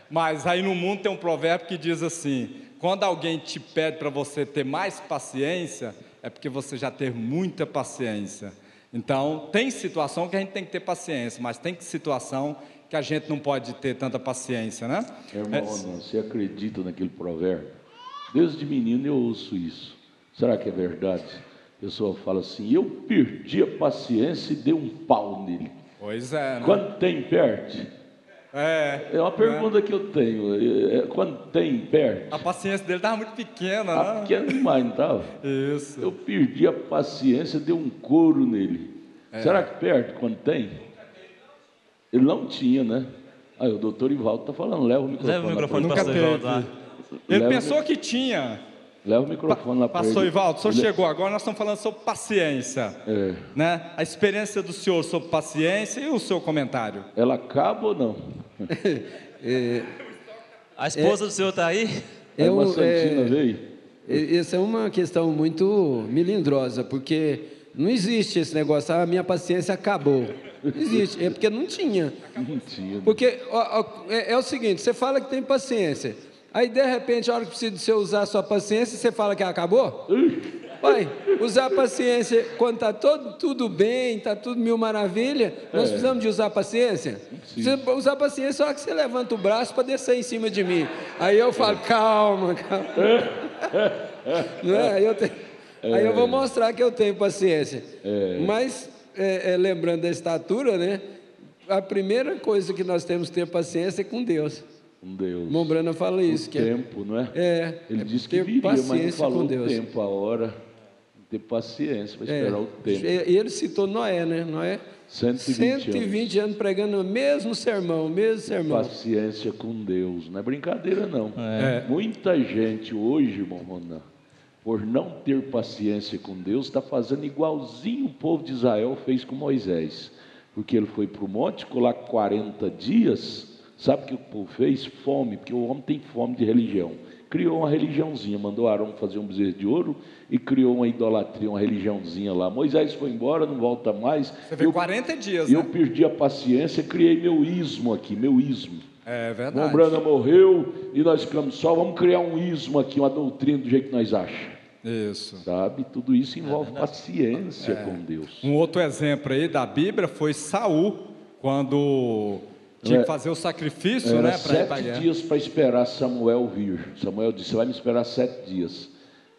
Mas aí no mundo tem um provérbio que diz assim, quando alguém te pede para você ter mais paciência, é porque você já teve muita paciência. Então, tem situação que a gente tem que ter paciência, mas tem situação que a gente não pode ter tanta paciência, né? Irmão, você acredita naquele provérbio? Desde menino eu ouço isso. Será que é verdade? A pessoa fala assim, eu perdi a paciência e dei um pau nele. Pois é. Né? Quando tem, perde? É uma pergunta que eu tenho. Quando tem, perde? A paciência dele estava muito pequena, né? Pequena demais, não estava? Isso. Eu perdi a paciência e dei um couro nele. Será que perde quando tem? Ele não tinha, né? Aí o doutor Ivaldo está falando, leva o microfone. Leva o microfone para o pastor Ivaldo lá. Ele pensou que tinha. Leva o microfone lá para ele. Pastor Ivaldo, o senhor chegou agora, nós estamos falando sobre paciência. Né? A experiência do senhor sobre paciência e o seu comentário. Ela acaba ou não? A esposa do senhor está aí? A irmã Santina veio? Essa é uma questão muito melindrosa, porque não existe esse negócio, a minha paciência acabou. Não existe, é porque não tinha. Não tinha. Porque é o seguinte, você fala que tem paciência, aí de repente, a hora que precisa de você usar a sua paciência, você fala que acabou? Vai, usar a paciência quando está tudo bem, está tudo mil maravilha, nós precisamos de usar a paciência? Você usar a paciência só que você levanta o braço para descer em cima de mim. Aí eu falo, calma. Não é? Aí eu vou mostrar que eu tenho paciência. Mas, lembrando da estatura, né? A primeira coisa que nós temos que ter paciência é com Deus. Com Deus. Irmão Brana fala isso. O tempo, não é? Ele disse que viria, mas não falou o tempo, a hora. Ter paciência para esperar o tempo. E ele citou Noé, né? Noé, 120 anos pregando o mesmo sermão, Paciência com Deus, não é brincadeira não. Muita gente hoje, irmão Ronan, por não ter paciência com Deus, está fazendo igualzinho o povo de Israel fez com Moisés. Porque ele foi para o monte, ficou lá 40 dias, sabe o que o povo fez? Fome, porque o homem tem fome de religião. Criou uma religiãozinha, mandou Arão fazer um bezerro de ouro e criou uma idolatria, uma religiãozinha lá. Moisés foi embora, não volta mais. Você vê 40 dias, eu perdi a paciência, criei meu ismo aqui, meu ismo. É O verdade. irmão Branham morreu e nós ficamos só, vamos criar um ismo aqui, uma doutrina do jeito que nós achamos. Isso. Sabe? Tudo isso envolve paciência com Deus. Um outro exemplo aí da Bíblia foi Saul, quando tinha que fazer o sacrifício, Era né, para ir para a 7 guerra. dias para esperar Samuel vir. Samuel disse, você vai me esperar 7 dias.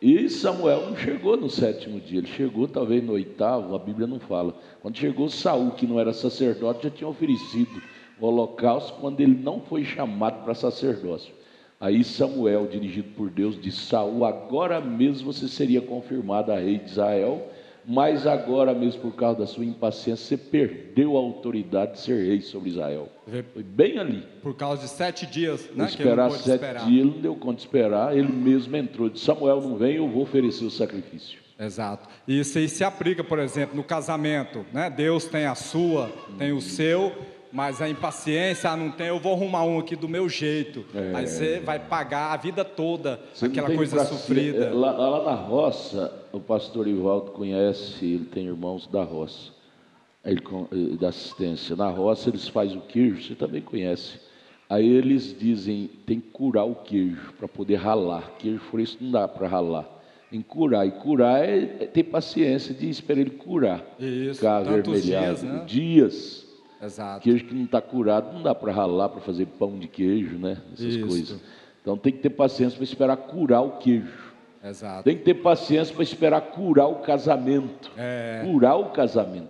E Samuel não chegou no 7º dia, ele chegou talvez no 8º, a Bíblia não fala. Quando chegou Saul, que não era sacerdote, já tinha oferecido o holocausto, quando ele não foi chamado para sacerdócio. Aí Samuel, dirigido por Deus, disse, Saul, agora mesmo você seria confirmado a rei de Israel, mas agora mesmo por causa da sua impaciência, você perdeu a autoridade de ser rei sobre Israel. Foi bem ali. Por causa de 7 dias, né? Esperar que ele não pôde 7 esperar. dias, ele não deu conta de esperar, ele mesmo entrou, disse, Samuel não vem, eu vou oferecer o sacrifício. Exato. E isso aí se aplica, por exemplo, no casamento, né? Deus tem a sua, tem o seu, mas a impaciência, não tem, eu vou arrumar um aqui do meu jeito. Aí você vai pagar a vida toda, Você aquela não tem coisa sofrida. Lá na roça, o pastor Ivaldo conhece, ele tem irmãos da roça, da assistência. Na roça eles fazem o queijo, você também conhece. Aí eles dizem, tem que curar o queijo para poder ralar. Queijo fresco não dá para ralar. Tem que curar. E curar é ter paciência de esperar ele curar. Isso, ficar tantos avermelhado. dias, né? Dias. Exato. Queijo que não está curado, não dá para ralar, para fazer pão de queijo, né? Essas Isso. coisas. Então tem que ter paciência para esperar curar o queijo. Exato. Tem que ter paciência para esperar curar o casamento. Curar o casamento.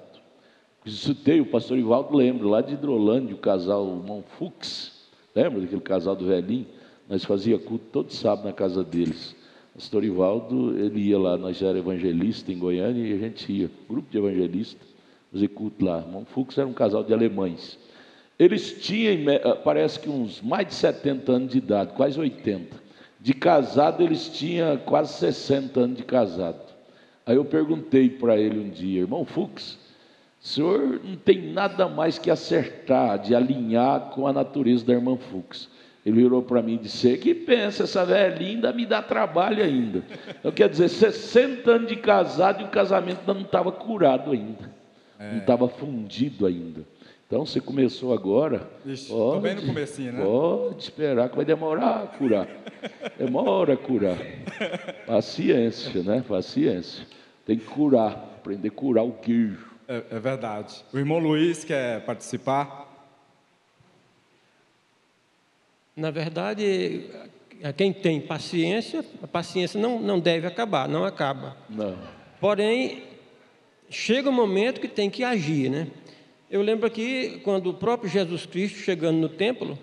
Citei o pastor Ivaldo, lembro, lá de Hidrolândia, o casal o irmão Fux. Lembra daquele casal do velhinho? Nós fazia culto todo sábado na casa deles. O pastor Ivaldo, ele ia lá, nós já era evangelista em Goiânia, e a gente ia, grupo de evangelistas, fazer culto lá. O irmão Fux era um casal de alemães. Eles tinham, parece que uns mais de 70 anos de idade, quase 80. De casado, eles tinham quase 60 anos de casado. Aí eu perguntei para ele um dia, irmão Fux, o senhor não tem nada mais que acertar, de alinhar com a natureza da irmã Fux. Ele virou para mim e disse, que pensa, essa velhinha ainda me dá trabalho ainda. Então, quer dizer, 60 anos de casado e o casamento ainda não estava curado ainda. Não estava fundido ainda. Então, você começou agora, Estou bem no comecinho, né? pode esperar que vai demorar a curar. Demora a curar. Paciência, né? Paciência. Tem que curar, aprender a curar o queijo. É verdade. O irmão Luiz quer participar? Na verdade, quem tem paciência, a paciência não deve acabar, não acaba. Não. Porém, chega um momento que tem que agir, né? Eu lembro aqui, quando o próprio Jesus Cristo, chegando no templo,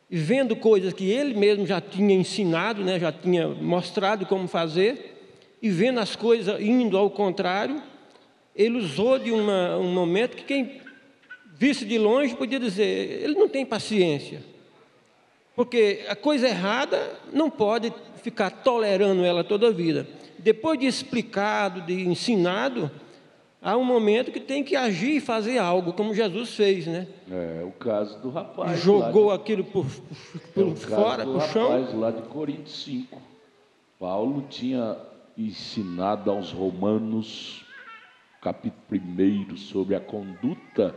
e vendo coisas que ele mesmo já tinha ensinado, né, já tinha mostrado como fazer, e vendo as coisas indo ao contrário, ele usou de um momento que quem visse de longe podia dizer, ele não tem paciência. Porque a coisa errada não pode ficar tolerando ela toda a vida. Depois de explicado, de ensinado, há um momento que tem que agir e fazer algo, como Jesus fez, né? É o caso do rapaz. Jogou aquilo por fora, do por chão. rapaz lá de Coríntios 5. Paulo tinha ensinado aos romanos, capítulo 1, sobre a conduta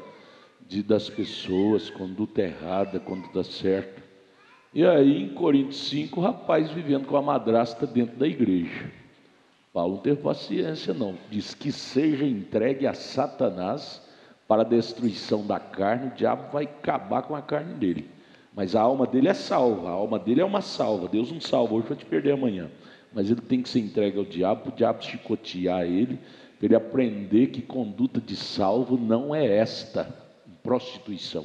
das pessoas, conduta errada, conduta certa. E aí, em Coríntios 5, o rapaz vivendo com a madrasta dentro da igreja. Paulo não teve paciência, não. Diz que seja entregue a Satanás para a destruição da carne, o diabo vai acabar com a carne dele. Mas a alma dele é salva, a alma dele é uma salva. Deus não salva hoje para te perder amanhã. Mas ele tem que ser entregue ao diabo, para o diabo chicotear ele, para ele aprender que conduta de salvo não é esta, prostituição.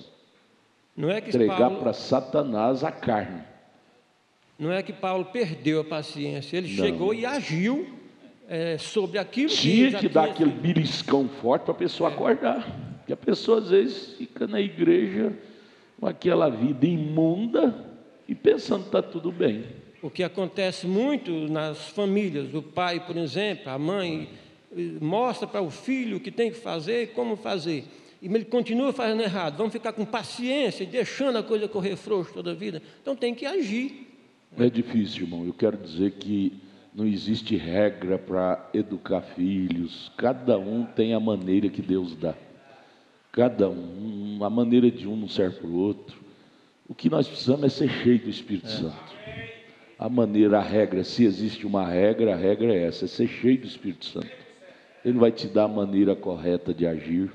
Não é que entregar Paulo, para Satanás a carne. Não é que Paulo perdeu a paciência, ele Não. chegou e agiu sobre aquilo Tinha já que dar aquele beliscão forte para a pessoa acordar. Porque a pessoa às vezes fica na igreja com aquela vida imunda e pensando que está tudo bem. O que acontece muito nas famílias, o pai, por exemplo, a mãe mostra para o filho o que tem que fazer e como fazer. E ele continua fazendo errado. Vamos ficar com paciência e deixando a coisa correr frouxo toda a vida. Então tem que agir. É difícil, irmão. Eu quero dizer que não existe regra para educar filhos. Cada um tem a maneira que Deus dá. Cada um. A maneira de um não serve para o outro. O que nós precisamos é ser cheio do Espírito Santo. A maneira, a regra, se existe uma regra, a regra é essa, é ser cheio do Espírito Santo. Ele vai te dar a maneira correta de agir.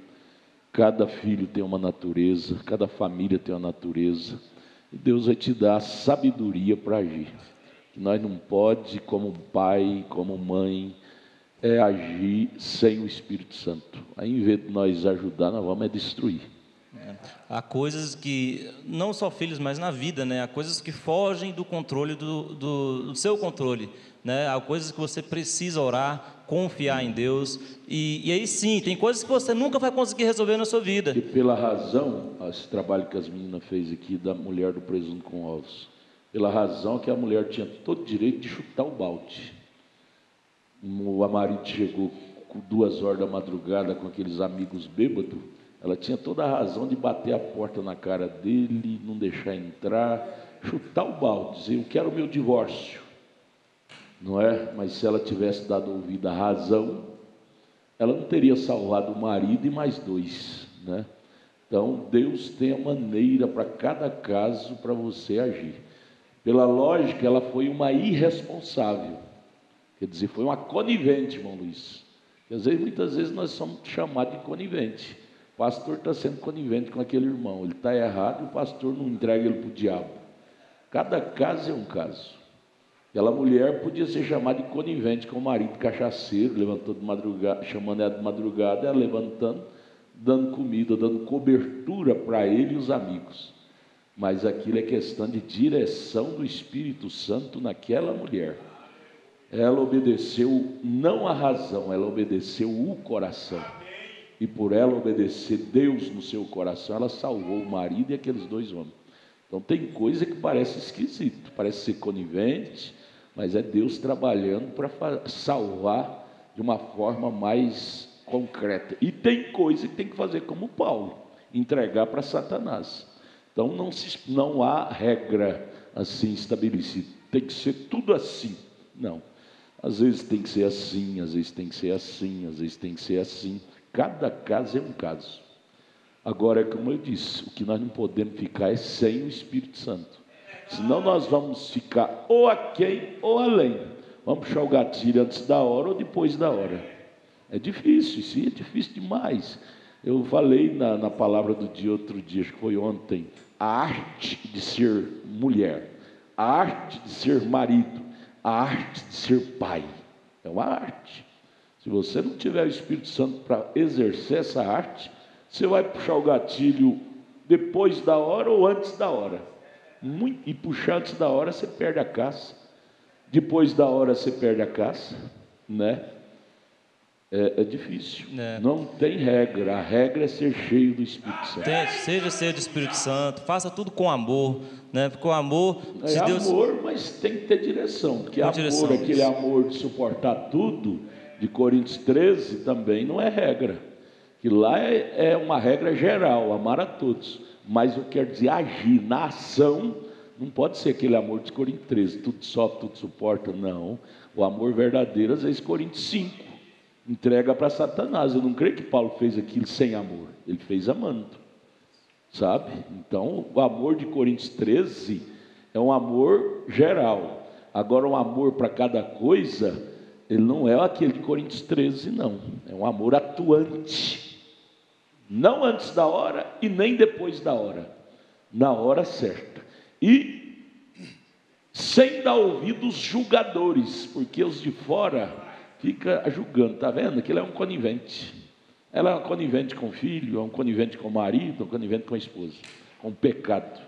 Cada filho tem uma natureza, cada família tem uma natureza. E Deus vai te dar a sabedoria para agir. Nós não pode, como pai, como mãe, agir sem o Espírito Santo. Aí, em vez de nós ajudar, nós vamos destruir. Há coisas que, não só filhos, mas na vida, né? Há coisas que fogem do controle, do seu controle, né? Há coisas que você precisa orar, confiar em Deus, e aí sim, tem coisas que você nunca vai conseguir resolver na sua vida. E pela razão, esse trabalho que as meninas fez aqui, da mulher do presunto com ovos, pela razão que a mulher tinha todo o direito de chutar o balde. O marido chegou com 2 horas da madrugada com aqueles amigos bêbados, ela tinha toda a razão de bater a porta na cara dele, não deixar entrar, chutar o balde, dizer, eu quero o meu divórcio. Não é? Mas se ela tivesse dado ouvido à razão, ela não teria salvado o marido e mais 2, né? Então, Deus tem a maneira para cada caso para você agir. Pela lógica, ela foi uma irresponsável. Quer dizer, foi uma conivente, irmão Luiz. Porque, muitas vezes nós somos chamados de conivente. O pastor está sendo conivente com aquele irmão. Ele está errado e o pastor não entrega ele para o diabo. Cada caso é um caso. Aquela mulher podia ser chamada de conivente com o marido cachaceiro, levantou de madrugada, chamando ela de madrugada, ela levantando, dando comida, dando cobertura para ele e os amigos. Mas aquilo é questão de direção do Espírito Santo naquela mulher. Ela obedeceu não a razão, ela obedeceu o coração. E por ela obedecer Deus no seu coração, ela salvou o marido e aqueles 2 homens. Então tem coisa que parece esquisito, parece ser conivente, mas é Deus trabalhando para salvar de uma forma mais concreta. E tem coisa que tem que fazer como Paulo, entregar para Satanás. Então não há regra assim estabelecida, tem que ser tudo assim. Não, às vezes tem que ser assim, às vezes tem que ser assim, às vezes tem que ser assim. Cada caso é um caso. Agora, como eu disse, o que nós não podemos ficar é sem o Espírito Santo. Senão nós vamos ficar ou aquém ou além. Vamos puxar o gatilho antes da hora ou depois da hora. É difícil, isso é difícil demais. Eu falei na palavra do dia, outro dia, acho que foi ontem, a arte de ser mulher, a arte de ser marido, a arte de ser pai. É uma arte. Se você não tiver o Espírito Santo para exercer essa arte, você vai puxar o gatilho depois da hora ou antes da hora. E puxar antes da hora, você perde a caça. Depois da hora, você perde a caça, né? É difícil. Não tem regra. A regra é ser cheio do Espírito Santo. Seja cheio do Espírito Santo. Faça tudo com amor, né? Porque o amor... amor, mas tem que ter direção. Porque amor, aquele amor de suportar tudo, de Coríntios 13, também não é regra. Que lá é uma regra geral, amar a todos. Mas eu quero dizer, agir na ação, não pode ser aquele amor de Coríntios 13, tudo sofre, tudo suporta, não. O amor verdadeiro, às vezes, Coríntios 5, entrega para Satanás. Eu não creio que Paulo fez aquilo sem amor, ele fez amando, sabe? Então, o amor de Coríntios 13 é um amor geral. Agora, um amor para cada coisa, ele não é aquele de Coríntios 13, não. É um amor atuante. Não antes da hora e nem depois da hora. Na hora certa. E sem dar ouvidos julgadores, porque os de fora ficam julgando. Está vendo? Que ele é um conivente. Ela é um conivente com o filho, é um conivente com o marido, é um conivente com a esposa. Com o pecado.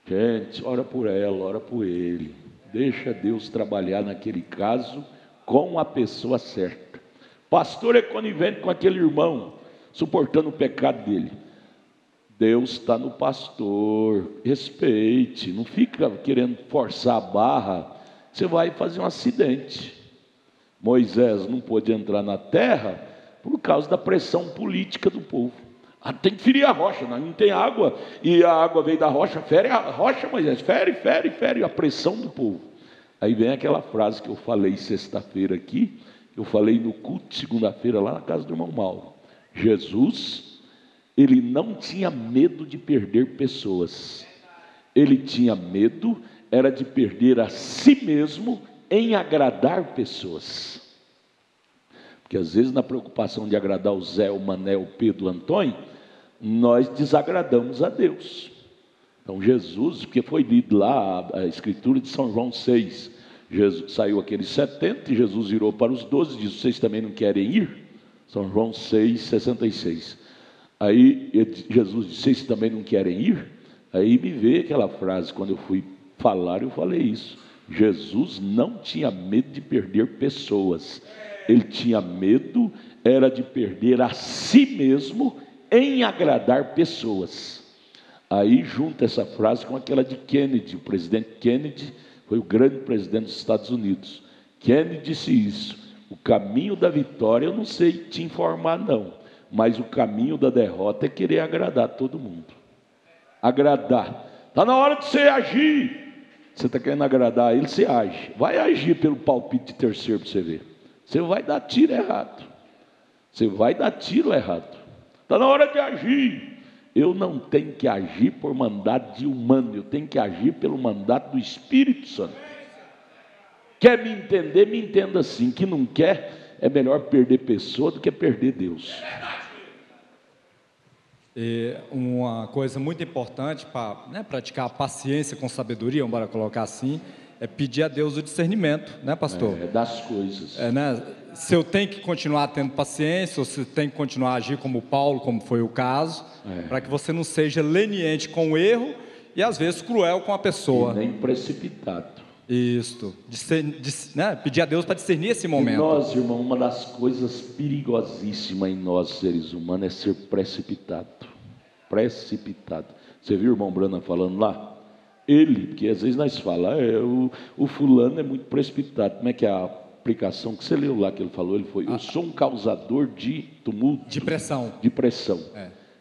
Gente, ora por ela, ora por ele. Deixa Deus trabalhar naquele caso com a pessoa certa. Pastor é conivente com aquele irmão, suportando o pecado dele. Deus está no pastor, respeite, não fica querendo forçar a barra, você vai fazer um acidente. Moisés não pôde entrar na terra por causa da pressão política do povo. Tem que ferir a rocha, não tem água, e a água veio da rocha, fere a rocha, Moisés, fere a pressão do povo. Aí vem aquela frase que eu falei sexta-feira aqui, eu falei no culto segunda-feira lá na casa do irmão Mauro. Jesus, ele não tinha medo de perder pessoas. Ele tinha medo, era de perder a si mesmo em agradar pessoas. Porque às vezes na preocupação de agradar o Zé, o Mané, o Pedro, o Antônio, nós desagradamos a Deus. Então Jesus, porque foi lido lá a escritura de São João 6, Jesus, saiu aqueles 70 e Jesus virou para os 12 e disse: vocês também não querem ir? São João 6, 66. Aí Jesus disse: vocês também não querem ir? Aí me veio aquela frase, quando eu fui falar, eu falei isso. Jesus não tinha medo de perder pessoas. Ele tinha medo, era de perder a si mesmo em agradar pessoas. Aí junta essa frase com aquela de Kennedy. O presidente Kennedy foi o grande presidente dos Estados Unidos. Kennedy disse isso: o caminho da vitória eu não sei te informar não, mas o caminho da derrota é querer agradar todo mundo. Agradar, está na hora de você agir. Você está querendo agradar ele, você age. Vai agir pelo palpite de terceiro para você ver. Você vai dar tiro errado. Você vai dar tiro errado. Está na hora de agir. Eu não tenho que agir por mandato de humano, eu tenho que agir pelo mandato do Espírito Santo. Quer me entender? Me entenda assim. Que não quer, é melhor perder pessoa do que perder Deus. E uma coisa muito importante para praticar a paciência com sabedoria, vamos colocar assim, é pedir a Deus o discernimento, né, pastor? Das coisas. Né? Se eu tenho que continuar tendo paciência, ou se tem que continuar a agir como Paulo, como foi o caso, para que você não seja leniente com o erro e às vezes cruel com a pessoa. E nem precipitado. Isso, pedir a Deus para discernir esse momento. E nós, irmão, uma das coisas perigosíssimas em nós, seres humanos, é ser precipitado. Precipitado. Você viu o irmão Brana falando lá? Ele, porque às vezes nós falamos, o fulano é muito precipitado. Como é que é a aplicação que você leu lá que ele falou? Ele foi: eu sou um causador de tumulto. De pressão. De pressão.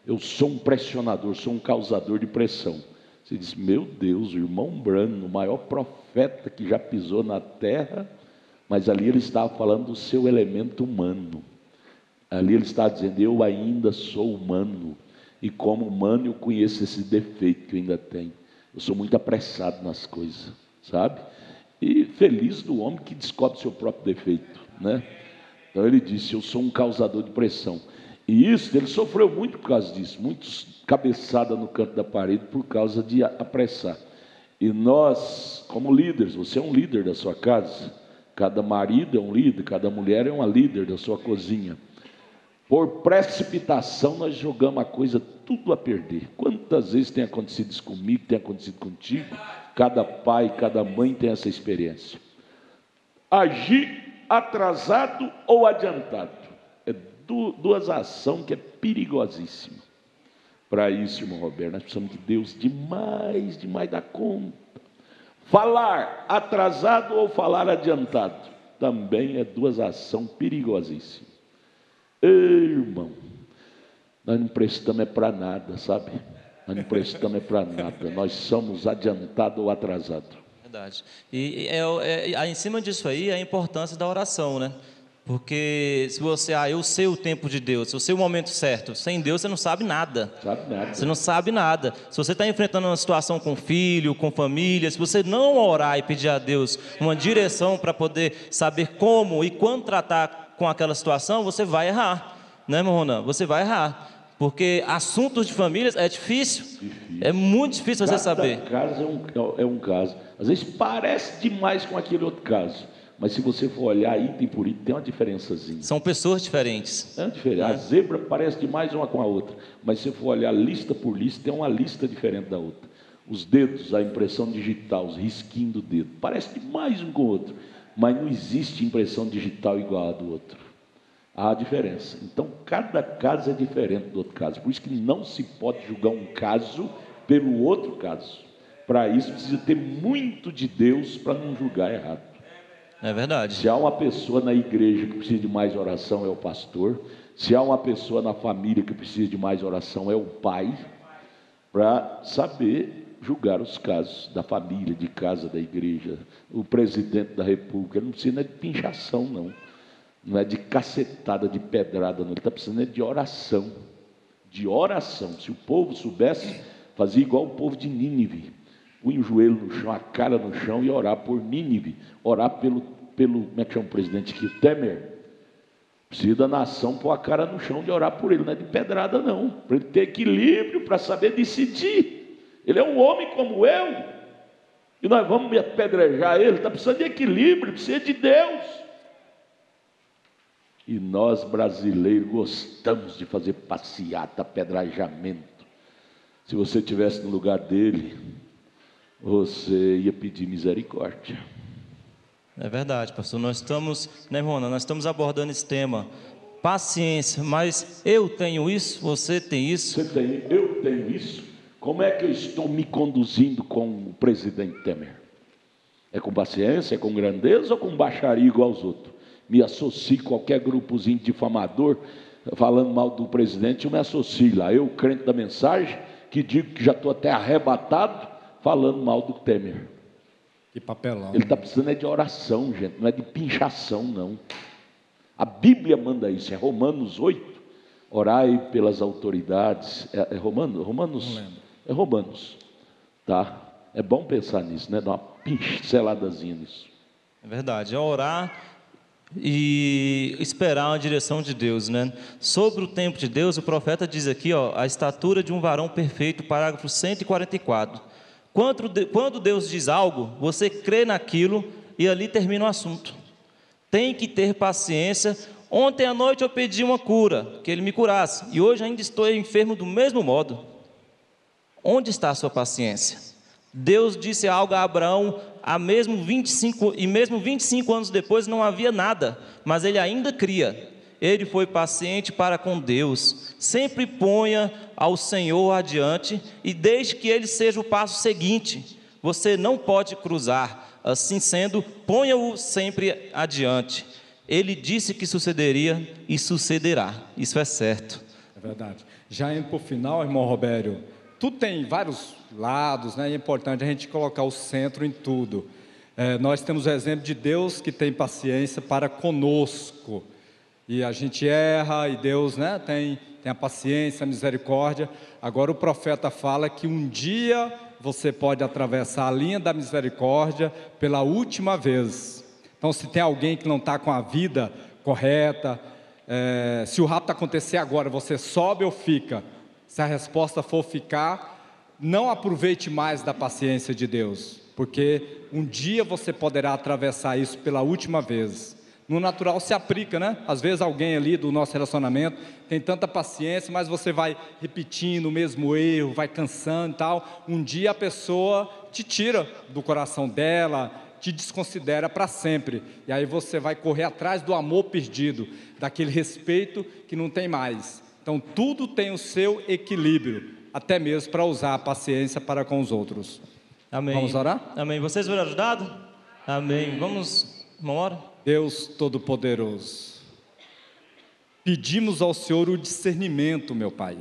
Eu sou um pressionador, sou um causador de pressão. Você diz: meu Deus, o irmão Brano, o maior profeta que já pisou na terra, mas ali ele estava falando do seu elemento humano. Ali ele está dizendo: eu ainda sou humano, e como humano eu conheço esse defeito que eu ainda tenho. Eu sou muito apressado nas coisas, sabe? E feliz do homem que descobre seu próprio defeito, né? Então ele disse: eu sou um causador de pressão. E isso, ele sofreu muito por causa disso, muitos cabeçada no canto da parede por causa de apressar. E nós, como líderes, você é um líder da sua casa, cada marido é um líder, cada mulher é uma líder da sua cozinha. Por precipitação nós jogamos a coisa tudo a perder. Quantas vezes tem acontecido isso comigo, tem acontecido contigo? Cada pai, cada mãe tem essa experiência. Agir atrasado ou adiantado é duas ações que é perigosíssima. Para isso, irmão Roberto, nós precisamos de Deus demais da conta. Falar atrasado ou falar adiantado também é duas ações perigosíssimas. Ei, irmão, nós não prestamos para nada, sabe? Nós não prestamos para nada. Nós somos adiantado ou atrasado. Verdade. E em cima disso aí, a importância da oração, né? Porque se você, eu sei o tempo de Deus, eu sei o momento certo, sem Deus você não sabe nada. Você não sabe nada. Se você está enfrentando uma situação com filho, com família, se você não orar e pedir a Deus uma direção para poder saber como e quando tratar com aquela situação, você vai errar, né, meu Ronan? Você vai errar, porque assuntos de famílias é difícil. É muito difícil você saber. Cada caso é um caso. Às vezes parece demais com aquele outro caso. Mas se você for olhar item por item, tem uma diferençazinha. São pessoas diferentes. É diferente. A zebra parece demais uma com a outra. Mas se você for olhar lista por lista, tem uma lista diferente da outra. Os dedos, a impressão digital, os risquinhos do dedo. Parece demais um com o outro. Mas não existe impressão digital igual a do outro. Há diferença. Então, cada caso é diferente do outro caso. Por isso que não se pode julgar um caso pelo outro caso. Para isso, precisa ter muito de Deus para não julgar errado. É verdade. Se há uma pessoa na igreja que precisa de mais oração, é o pastor. Se há uma pessoa na família que precisa de mais oração, é o pai. Para saber julgar os casos da família, de casa, da igreja. O presidente da república, ele não precisa de pinchação, não. Não é de cacetada, de pedrada, não. Ele está precisando de oração. De oração. Se o povo soubesse, fazia igual o povo de Nínive. punha o joelho no chão, a cara no chão e orar por Nínive, orar pelo como é que chama o presidente aqui, o Temer. Precisa da nação pôr a cara no chão de orar por ele, não é de pedrada não, para ele ter equilíbrio, para saber decidir. Ele é um homem como eu, e nós vamos apedrejar ele, está precisando de equilíbrio, precisa de Deus. E nós brasileiros gostamos de fazer passeata, apedrejamento. Se você estivesse no lugar dele, você ia pedir misericórdia. É verdade, pastor. Nós estamos, né, Rona? Nós estamos abordando esse tema, paciência. Mas eu tenho isso, você tem isso? Você tem, eu tenho isso. Como é que eu estou me conduzindo com o presidente Temer? É com paciência, é com grandeza ou com baixaria igual aos outros? Me associo a qualquer grupozinho difamador falando mal do presidente, eu me associo lá. Eu, crente da mensagem, que digo que já estou até arrebatado falando mal do Temer. Que papelão. Ele está precisando é de oração, gente, não é de pinchação, não. A Bíblia manda isso, é Romanos 8. Orai pelas autoridades. É Romanos? Não lembro. É Romanos, tá? É bom pensar nisso, né? Dar uma pinceladazinha nisso. É verdade, é orar e esperar a direção de Deus, né? Sobre o tempo de Deus, o profeta diz aqui, ó, a estatura de um varão perfeito, parágrafo 144. Quando Deus diz algo, você crê naquilo e ali termina o assunto. Tem que ter paciência. Ontem à noite eu pedi uma cura, que Ele me curasse, e hoje ainda estou enfermo do mesmo modo. Onde está a sua paciência? Deus disse algo a Abraão, mesmo 25 anos depois não havia nada, mas ele ainda cria. Ele foi paciente para com Deus. Sempre ponha ao Senhor adiante e deixe que Ele seja o passo seguinte. Você não pode cruzar. Assim sendo, ponha-o sempre adiante. Ele disse que sucederia e sucederá. Isso é certo. É verdade. Já indo para o final, irmão Robério, tudo tem vários lados, né? É importante a gente colocar o centro em tudo. Nós temos o exemplo de Deus que tem paciência para conosco. E a gente erra e Deus, né, tem a paciência, a misericórdia. Agora o profeta fala que um dia você pode atravessar a linha da misericórdia pela última vez. Então, se tem alguém que não está com a vida correta, se o rapto acontecer agora, você sobe ou fica? Se a resposta for ficar, não aproveite mais da paciência de Deus, porque um dia você poderá atravessar isso pela última vez. No natural se aplica, né? Às vezes alguém ali do nosso relacionamento tem tanta paciência, mas você vai repetindo o mesmo erro, vai cansando e tal. Um dia a pessoa te tira do coração dela, te desconsidera para sempre. E aí você vai correr atrás do amor perdido, daquele respeito que não tem mais. Então tudo tem o seu equilíbrio, até mesmo para usar a paciência para com os outros. Amém. Vamos orar? Amém. Vocês foram ajudados? Amém. Vamos, uma hora? Deus Todo-Poderoso, pedimos ao Senhor o discernimento, meu Pai,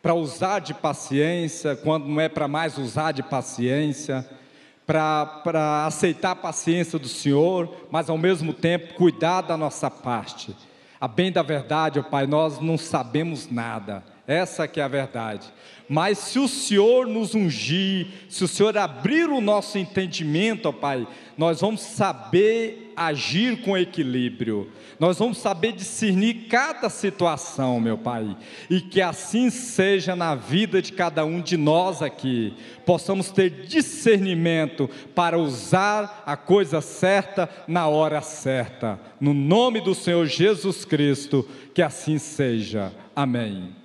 para usar de paciência, quando não é para mais usar de paciência, para aceitar a paciência do Senhor, mas ao mesmo tempo cuidar da nossa parte. A bem da verdade, ó Pai, nós não sabemos nada, essa que é a verdade. Mas se o Senhor nos ungir, se o Senhor abrir o nosso entendimento, ó Pai, nós vamos saber agir com equilíbrio, nós vamos saber discernir cada situação, meu Pai, e que assim seja na vida de cada um de nós aqui, possamos ter discernimento para usar a coisa certa na hora certa, no nome do Senhor Jesus Cristo, que assim seja, amém.